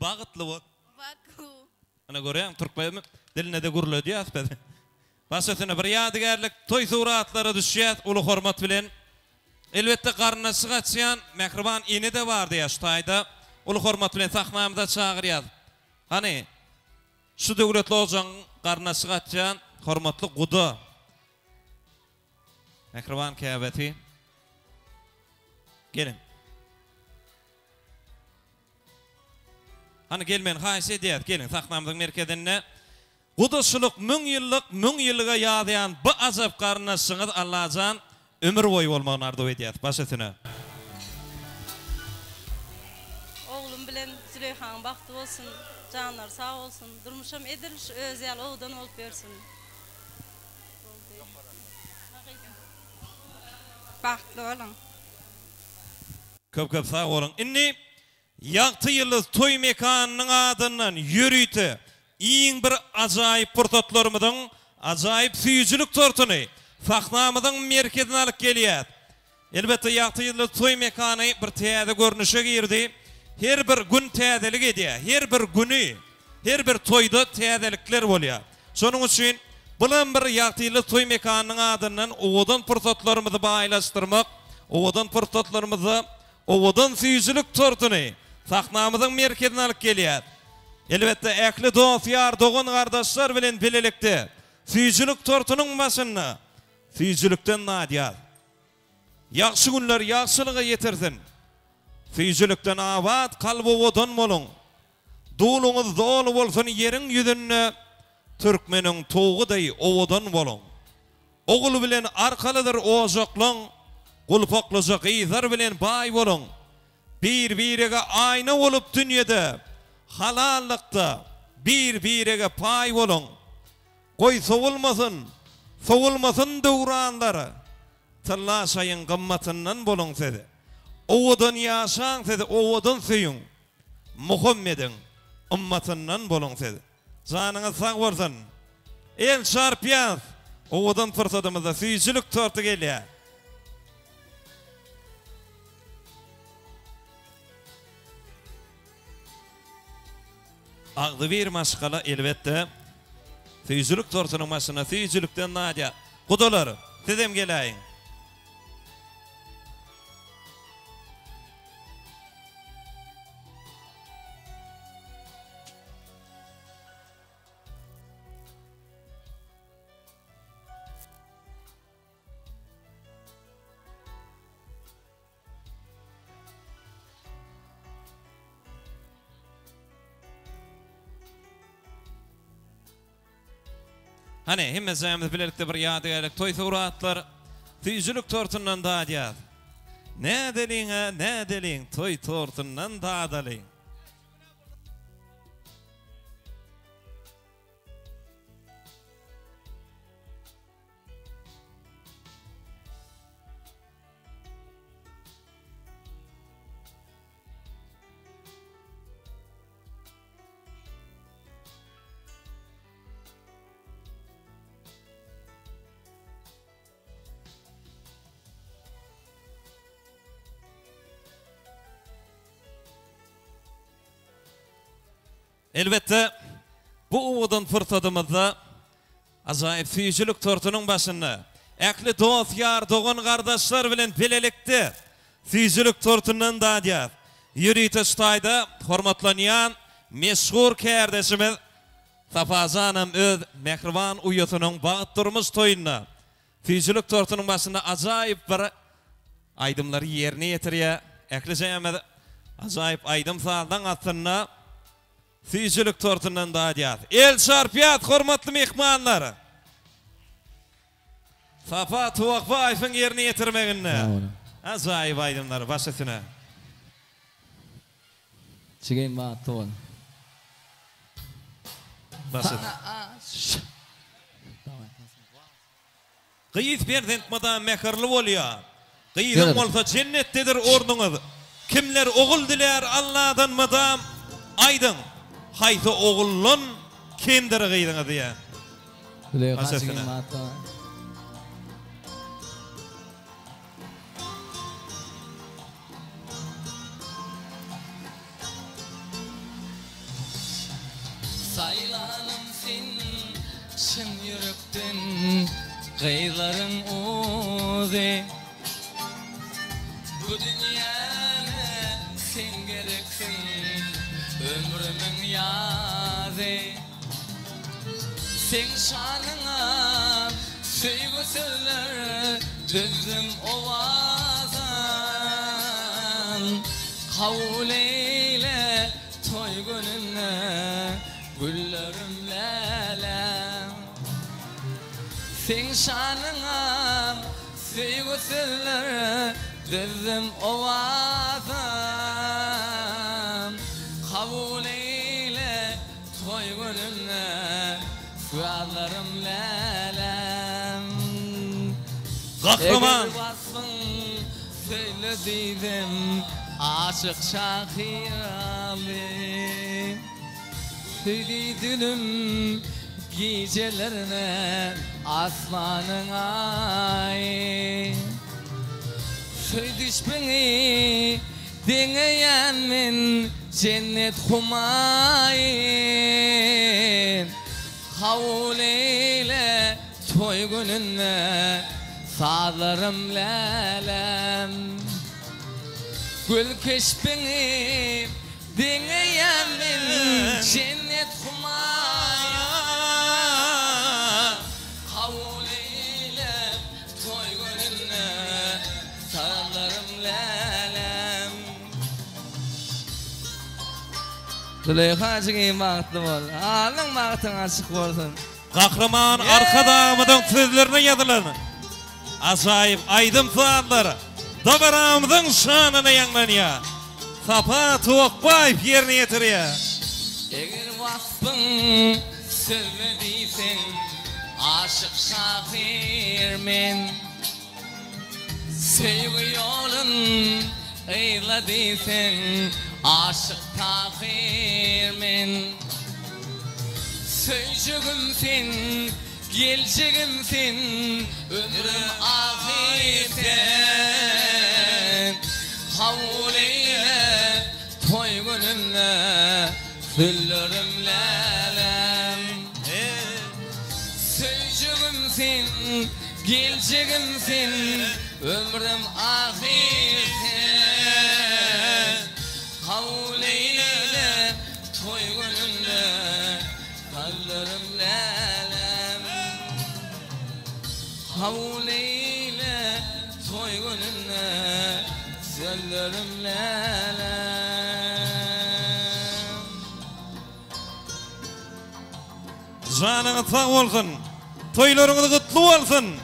Bağıtlı ol. Baku. Ana görüyorsun Türkmen diline de gurulu diyor aspedi. Başötüne bir yadigarlık toy suratları düşüyor ulu hormat bilen. Elbette karnına çıkaçyan mehriban iğne de vardı yaştayda. Ulu hormat bilen sahnamda çağırıyor. Hani şu devletli olacağın karnına çıkaçyan hormatlı kudu. Mehriban kıyafeti. Gelin. Hani gelmeyin hayse diyet gelin sahnamızın merkezine. Kuduşuluk mün yıllığa yağdayan bu azap karnına sığıd Allah'can ömür boyu olmağını ardu ediyet. Başetine. Oğlum bilen Züleyha'nın baktı olsun, canlar sağ olsun. Durmuşum ediliş özel oğudan olup versin. Bahtlı olun. Köp sağ olun. İnni yaktı yıldız toy mekanının adından yürüytü. İyin bir acayip portatlarımızın acayip süyücülük tortunu sahnamızın merkezine alıp geliyor. Elbette yaktı yıldız toy mekanı bir teyade görünüşe girdi. Her bir gün teyadelik ediyor. Her bir günü, her bir toyda teyadelikler oluyor. Sonun için bulan bir yaktı yıldız toy mekanının adından oğudan portatlarımızı bağlaştırmak, oğudan portatlarımızı, oğudan süyücülük tortunu sahnamızın merkezine alıp geliyor. Elbette ekli dostlar, doğun kardeşler bilen bilelikte süyücülük tortunun başını süyücülükten nadiyat. Yaxşı günler yaxşılığa yetirsin. Süyücülükten avat kalbi odun olun. Dulunuz dolu olsun yerin yüzünü Türkmenin toğu dey odun olun. Oğul bilen arkalıdır oğuzoklun, kulpokluca qizar bilen bay olun. Bir-birine ayna olup dünyada halallıkta bir-birine pay olun. Koy soğulmasın dövranları. Tıllaşayın kımmatından bolun dedi. Oğudun yaşan dedi, oğudun süyün. Muhammed'in ümmatından bolun dedi. Canınız sağ olsun. El çarpıyaz. Oğudun fırsatımızda süyücülük tortu geliyor. Ağdı bir maşkala elbette süyücülük tortunun başına süyücülükten nadya. Kuduları dedem geleyin. Hani hemmezämiz bilelikde bir ýadygarlyk toý sowratlar tüýjülük tortundan daýýar. Ne deliň toý tortundan daýýar. Elbette bu uwudun fırsatımızda azaýyp tüýjülük tortunyň başynda äkli dost ýar dogan gardaşlar bilen bilelikde tüýjülük tortundan daýýar. Ýürüýte ştaýda hormatlanýan meşhur kärdeşimiz Safazanam öz mehriban uýutynyň bagyt durmuş toýuna tüýjülük tortunyň başynda ajaýyp bir aýdymlary ýerine ýetirýär. Äkli jäme ajaýyp aýdym saldan atynda tüýjülük tortundan daýýar. El şarpýat hormatly mehmanlar. Safa Tuwakbaýewiň ýerine ýetirmeginde. Ajaýyp aýdymlar başysyna. Çigen Batol. Başyt. Gyýyt berdent madam meherli bolýar. Gyýyň bolsa cennetdedir ornuňyz. Kimler ogul diler Allahdan madam aýdym. Hayta oğullun kendiri gıydığına diye. Başlasına. Saylanım sen çın yürekten gıyların ozi. Bu dünyana sen gereksin ömrümün yazı. Sen şanına söygü söyler düzüm ovazan. Kavul eyle toy gününe güllerim lelem. Sen şanına söygü söyler düzüm ovazan. Kavul eyle toy gününe güllerim lelem. Kahraman söylediydim aşık şahirami. Söyledilim gecelerine aslanın ay. Söyleş beni deneyen min cennet humayin. Kavul eyle toy gününe sağlarım lelem. Gül keşbini deneyen min cennet humayin. Kavul eyle toy gününe sağlarım lelem. Züleyha çigen bagtly bol. Alyň bagtyň açyk bolsun. Kahraman arka dağımızın sözlerine yazılan ajaýyp aýdym saatlar dabaramyzyň şanyna ýanglanýar. Safa Tuwakbaýew ýerine ýetirýär. Eger wasbyň söylediysen aşyk şahir men. Sevgi ýolun eýlediysen aşık tahir men. Söýjegim sen, geljegim sen, ömrüm ahir sen. Kavul eyle toy gününe güllerim lelem. Söýjegim sen, geljegim sen, ömrüm ahir sen. Kavul eyle toy gününe güllerim lelem. Kavul eyle toy gününe güllerim lelem. Janyňyz sag bolsun. toylaryňyz gutly bolsun.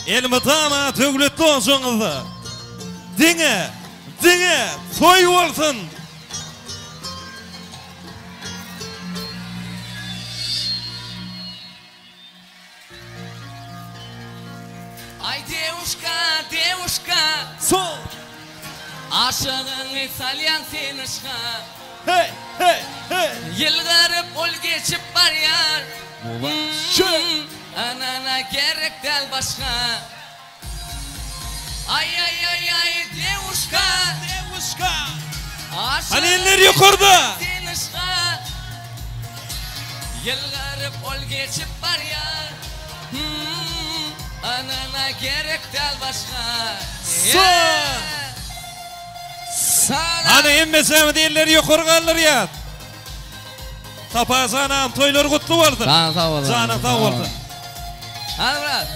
Elmi tama tögletli olsuňyz. Diňe, toy bolsun. Ay девушка, Sol. aşığın İtalyan senişka. Hey. Yılgarıp ol geçip var yar. Anana gerek del başka. Ay девушка. Hani eller yukarıda. Yılgarıp ol geçip var yar. Anana gerek del başka. Hani emmesem eller yukarı kalır ya. Tapa sanam toylar kutlu bolsun. Sağ ol. Canım sağ bolsun. Hadi bırak.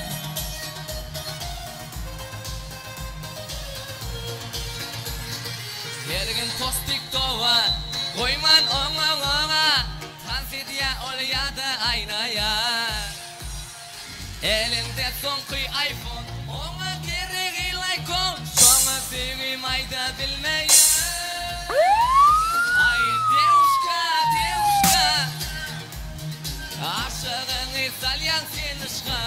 Yergin tostik tova, koyman ona. Tansidiya ol ya da aynaya. Elinde sonki iPhone, ona gereği like-on. Sonra sevgi mayda bilmeyen. Ay девушка, aşığın İtalyan senişka.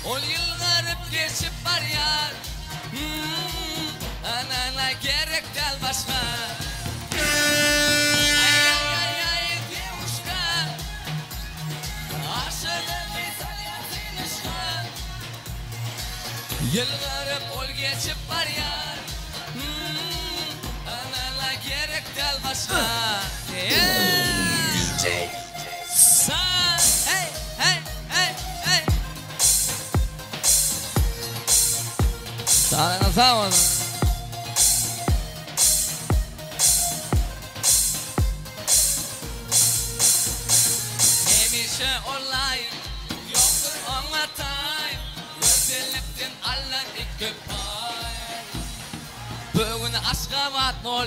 Ol yılgarıp geçip var yar. Anana gerek del başka. Ay девушка, aşığın İtalyan senişka. Yılgarıp ol geçip var yar. Anana gerek del başka. DJ Hey Sağ ol. Hemişe online yoktur ona time. Özellikten allan iki pay. Bugün aşka vatnol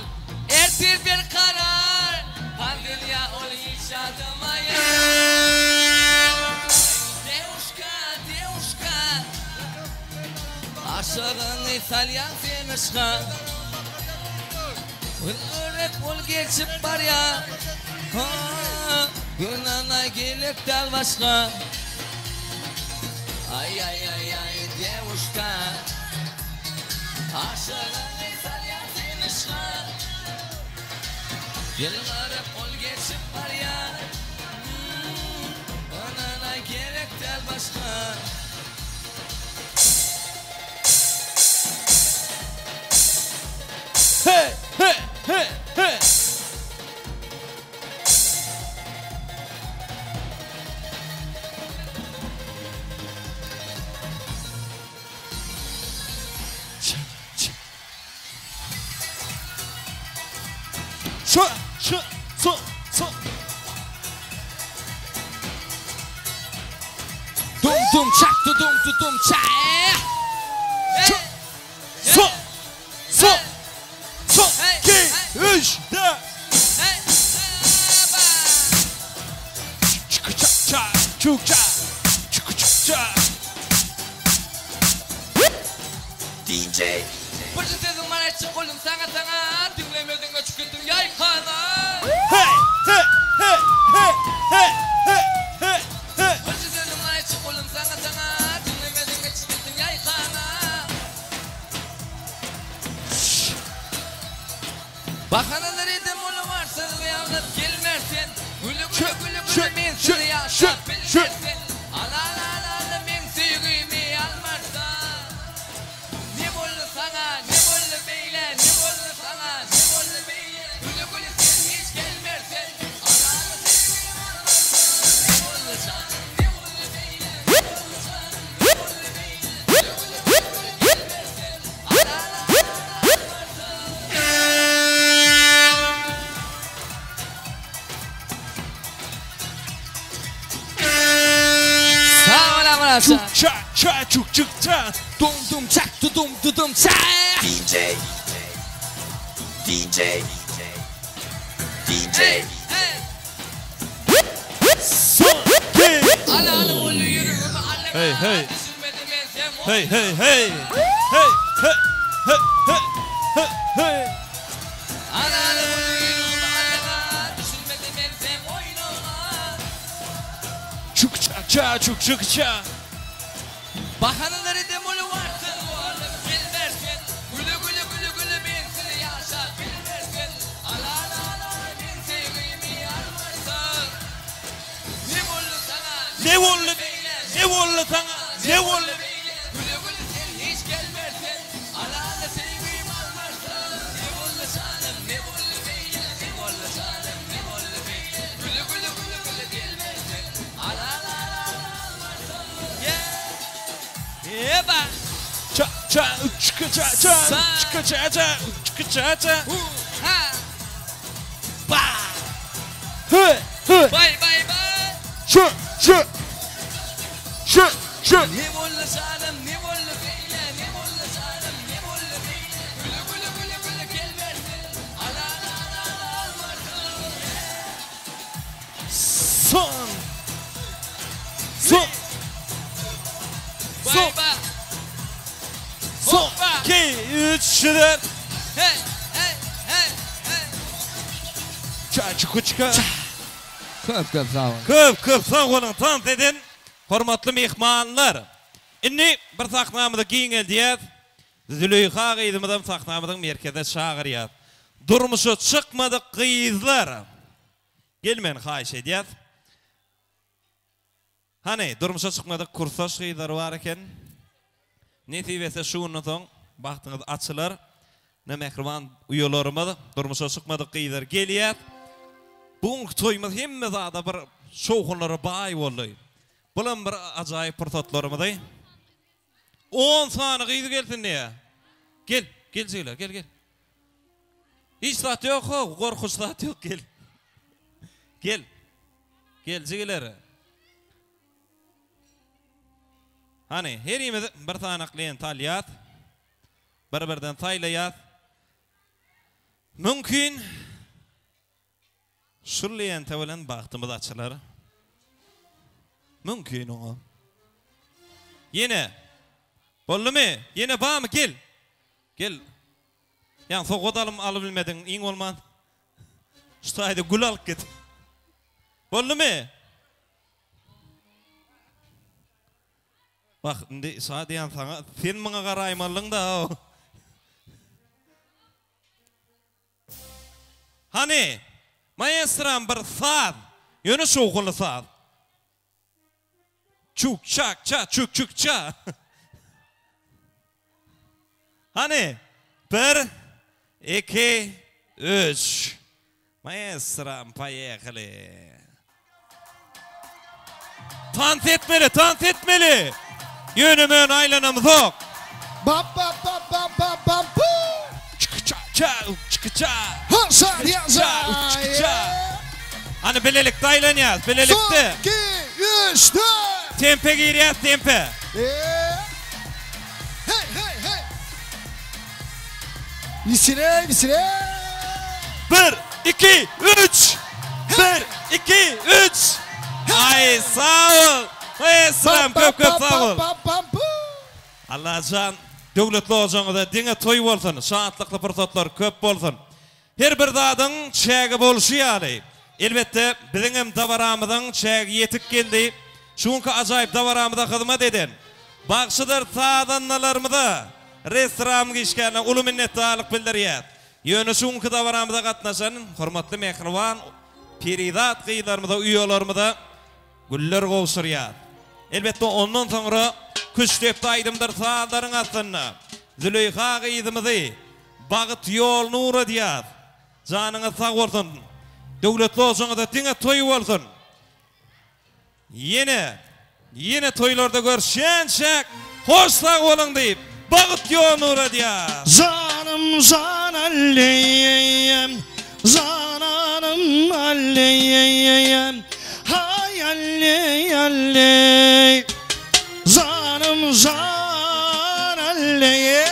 ertir bir karar. Pandilya ol yaşadımaya. Девушка, aşığın İtalyan senişka. Öldürüp ol geçip var ya. Günana gelip del başka. Ay девушка, aşığın İtalyan senişka. Yılgarıp ol geçip var ya. Anana gerek del başka. Hey. Dum çak. So. 2, 3, 4. DJ Başın sezin bana çık oğlum sana dinlemedin göçük ettim yaykana. Başın sezin bana çık oğlum sana dinlemedin göçük ettim yaykana. Bakanalar edim onu varsın ve yalnız gelmersin. Gülü men seni yaşat bilirsin. Ala men sevgimi almarsan. Ne bollu sana, ne bollu beyle, ne bollu sana, ne bollu beyle. Gülü sen hiç gelmersin. Ala sevgimi almarsan. Ne bollu sana, ne bollu beyle, ne bollu sana, ne bollu beyle. Gülü gelmersin. Ala Çuk ça. Dum çak dum ça. DJ So. Alanı ulu yürüğümü Hey hey. Düşünmedim ensem Hey hey hey. Hey hey hey hey hey. Alanı ulu yürüğümü alana Düşünmedim ensem oynağa Çuk çak çak çuk çuk çak. Bahanları demolu varsın bu alım bilmersin Gülü gülü gülü gülü ben seni yaşar bilmersin Alana ben sevgimi almarsın Ne oldu sana Ne oldu? Ne oldu sana? Ne oldu? Gülü gülü sen hiç gelmersin Alana sevgimi almarsın Ne oldu sana ne oldu beyle Ne oldu sana ne oldu beyle Gülü gülü gülü gülü gelmersin Alana almarsın Yeah Eba Ça ça çıkı ça ça çıkı ça ça çıkı ça ça. Ha Ba. Hey hey. Bay bay bay Şu şu. Şu şu. Ne oldu sanım ne oldu beyle Ne oldu sanım ne oldu beyle Gülü gülü gülü gülü gel versin Ala ala ala almarsın Son. Son. Bay bay Son. 2 3 4. Hey hey hey hey Ça çıkı çıkı. Köp sağ olun. Köp sağ olun. Tant edin. Hormatly mehmanlar. Inni bir sahnamyda giňeldiyet. Züleyha gyzymydan sahnamydyň merkezde şagyryat. Durmuşy çykmady gyzlar. Gelmen haýyş edýät. Hani durmuşa çykmady kursaş gyzlar bar eken. Netibesi şunuň soň bagtyňyz açylar. Ne mehriban uýalarymyz durmuşa çykmady gyzlar gelýär. Bu toýmaz hemme zada bir şowgunlara baý boldy. Bulan bir ajaýyp portatlarymyzy. 10 sany gyzy gelsin diýe. Gel, gel söyle, gel. Hiç zat ýok, gorkuş zat ýok, gel. Gel. Gel jigiler. Hani her ýerimiz bir tanaklyň talýat. Bir-birden taýlaýat. Mümkin şurlayan tevelen baktığımız açılar. Mümkün o. Yine. Bollu mu? Yine bağ mı? Gel. Gel. Yani soğuk alıp bilmedin. İn olman. Şutaydı gül alıp git. Bollu mu? Bak, şimdi sana diyen sana. Sen bana karaymalın da o. Hani? Maestram bir saat. Yönü soğuklu saat. Çuk çak çak çuk çuk çak. Hani? 1, 2, 3. Maestram payekli. Tant etmeli. Yönümün aylanımız yok. Bap bap bap bap bap bap. Çıkıça çıkıça. Hasar yazar. Hani belelikte aylanıyaz. Belelikte. 2, 3, 4. Tempe giriyaz tempe. Hey. Misire. 1, 2, 3. 1, 2, 3. Ay sağ ol. Esram köp sağ ol. Allah can döwletli olsaňyz diňe toý bolsun, şahatlykly pursatlar köp bolsun. Her bir zadyň çägi bolşy ýaly. Elbetde biziň hem dawaramyzyň çägi ýetip geldi. Şuňky ajaýyp dawaramyza hyzmat eden bagşydyr sadanlarymyza restoran gişkäne uly minnetdarlyk bildirýär. Ýöne şuňky dawaramyza gatnaşan hormatly mehriban peridat gyýlarymyza, uýalarymyza güller gowşurýar. Elbetde ondan soňra küçlep taýdymdyr saadlaryň aslynda. Züleyha gyzymyzy bagyt ýol nur edýär. Janyňyz sag bolsun. Döwletli olsaňyz diňe toý bolsun. Yine toylarda görüşençek hoş sağ olun deyip bagyt ýol nur edýär. Canım can alleyem, cananım alleyem. Hay alley, canım can alleyem.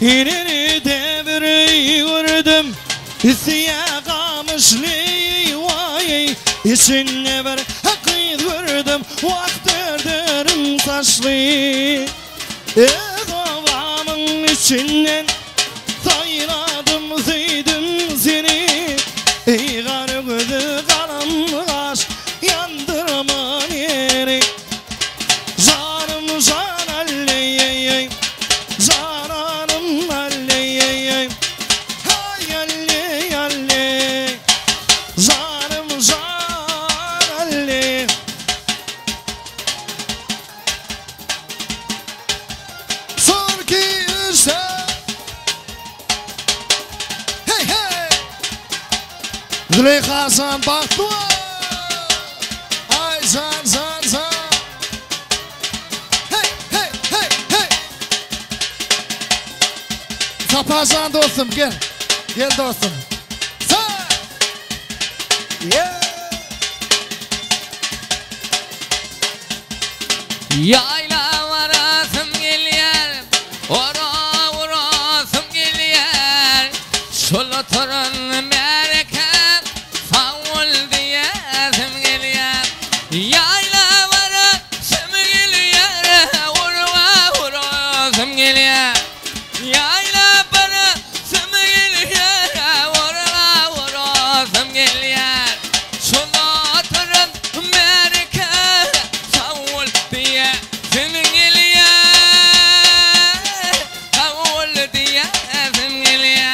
İleri devreyi gördüm İsiye kamışlı vay İçine bir hakkıyı gördüm Vaktırdım taşlı Babamın içinden sayradım zeydim seni Ey garı gözü kalın kaş yandırma yeri Canım can alley Cananım alley Hay alley alley Canım can alley Sor ki işte Hey hey Züleyha Hasan Bahtuvar Ay can can can Hey hey hey hey Sapacan dostum gel Gel dostum Say Yeah Yayla varasım geliyor Orasım geliyor Şolu torun merkez Favul diyesim geliyor Yayla varasım geliyor Orasım geliyor Yayla varasım geliyor Orasım geliyor Şolu torun merkez Favul diyesim geliyor Favul diyesim geliyor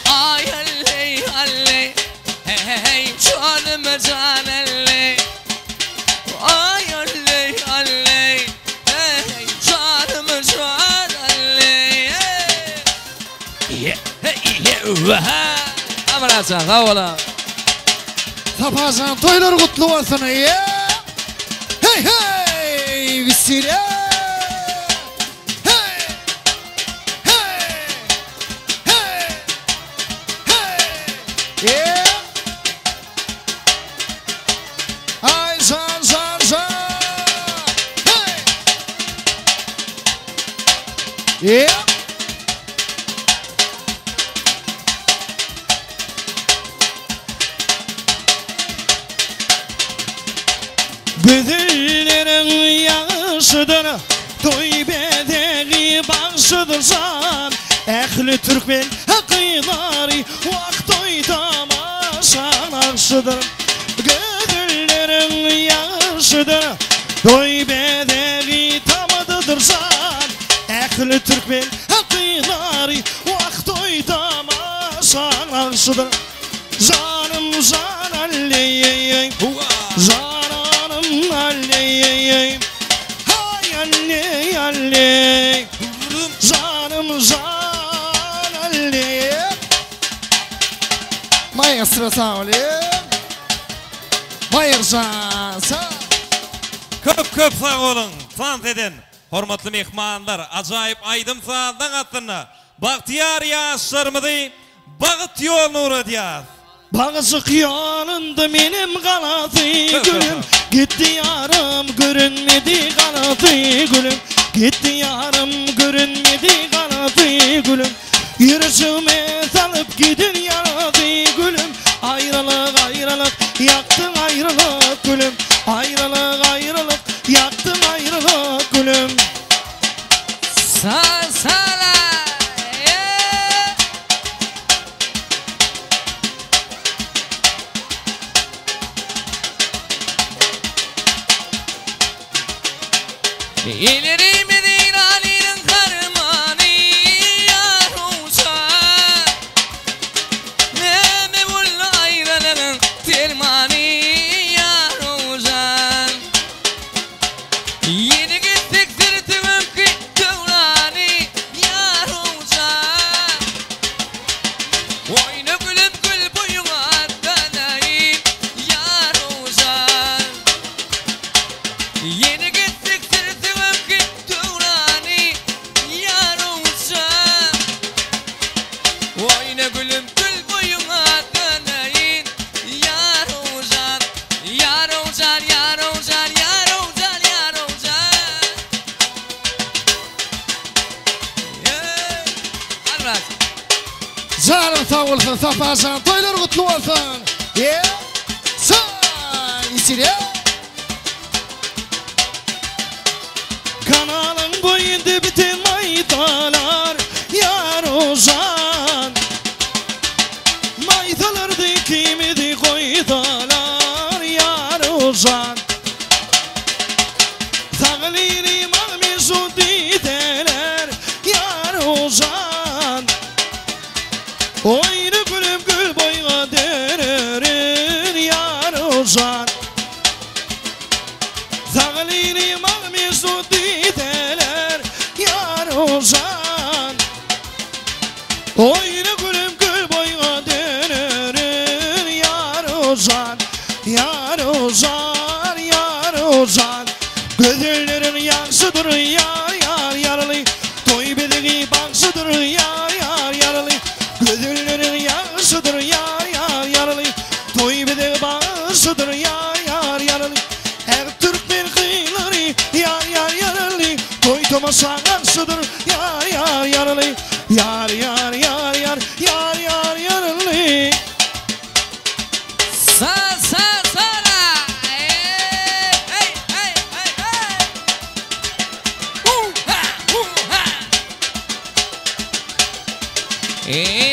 Ay alley alley Hey canım can alley Ay alley alley Hey canım can alley Yeah Amaracan havalı Sapacan toylar kutlu olsun yeah Hey hey Visire Hey Hey Hey Hey Yeah Ay can can can Hey Yeah Bödüllerin yaşıdır Toy bedeli bağışıdır can Ehli Türkmen kıyıları Vakt toy tamaşan akşıdır Bödüllerin yaşıdır Toy bedeli tamıdır can Ehli Türkmen kıyıları Vakt toy tamaşan akşıdır Canım can alley Cananım alley Hay alley alley Canım can alley Maestro sağ olun Bayırcan sağ Köp sağ olun. Sant edin. Hormatly mehmanlar, acayip aydım sağdan atını. Bahtiyar yaşlarımızı Bağıt yol nuru diyaz. Bağızık yanında benim kanadı gülüm Gitti yarım görünmedi kanadı gülüm Gitti yarım görünmedi kanadı gülüm Yürücüme salıp gidin yaradı gülüm Ayrılık ayrılık yaktın ayrılık gülüm Ayrılık ayrılık yaktın ayrılık gülüm Sala İleri Medina'nın karmanı yaruşa Neme bulla ayrılığın termanı yaruşa Yeni gittik sırtımım ki devranı yaruşa Oyna gülüm gül boyuna danayım yaruşa Yeni gittik sırtımım ki devranı yaruşa Oyna gülüm gül boyuna danayım yaruşa Yaruşa yaruşa yaruşa yaruşa sağ olsun, Safacan. Toylar kutlu olsun. Yeah. Say, isire. Kanalın boyunda bütün maydalar yar ozan. Maydalardı kimidi koydalar yar ozan. Sağlini mağmizu dideler yar ozan. Oyunu gülüp gül boyuna dererin yar ozan. Sağlini mağmizu dideler yar ozan. Oyunu gülüp gül boyuna dererin yar ozan. Yar ozan, yar ozan. Gözlerin yansıdır yar yar yaralı. Toy bedeni baksıdır yar yar yaralı. Gözlerin yansıdır yar yar yaralı. Toy bedeni baksıdır yar yar yaralı. Her Türkmen kıyıları yar yar yaralı. Toy tomasan ansıdır yar yar yaralı. Yar yar yar yar yar yar yaralı.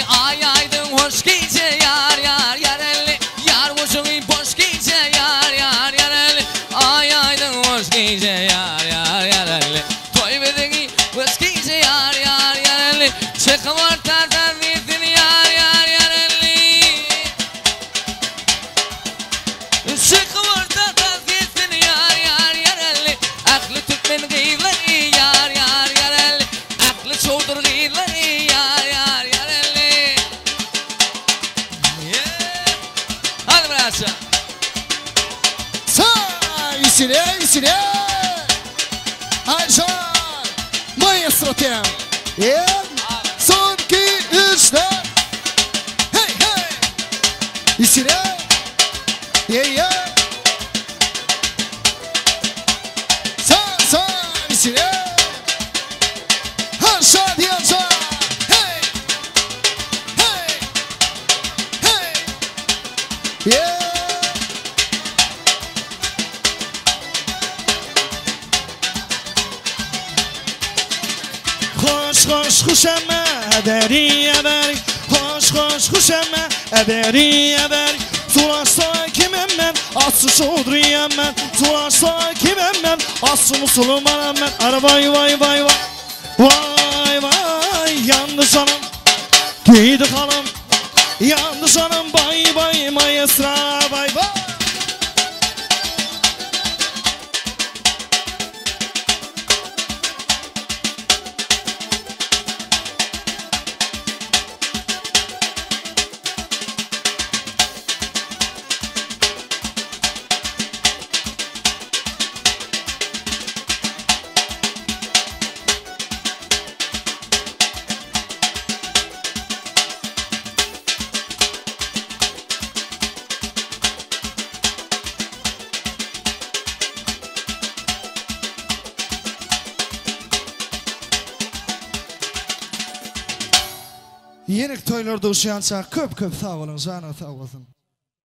Ay aydın hoş gece yar yar yareli. Yar hoşun boş gece yar yar yareli. Ay aydın hoş gece yar yar yareli. Toy bedeni hoş gece yar yar yareli. Çıkım ortadan verdin yar yar yareli. Çıkım ortadan verdin yar yar yareli. Aklı Türkmen gıyları yar yar yareli. Aklı çoğdur gıyları yar yar yareli. Hadi bıraksa. Say, isire, isire. Ayşan, maestro tem. Yeah. Son, iki, üç, dört. Hey, hey. İsire. Yeah, yeah. Say, say, isire. Haşa diyaca. Hey. Hey. Hey. Yeah. Hoş hoş kuşama eberi eberi. Hoş hoş kuşama eberi eberi. Sulaşsa kimem ben, aslı şudriyem ben. Sulaşsa kimem ben, aslı musulmanım ben. Ara vay vay vay vay. Vay vay yandı sanım. Giydi hanım. Yandı sanım bay bay maestra bay bay. Yenik toylarda uşayansa köp köp sağ olun, canı sağ olsun.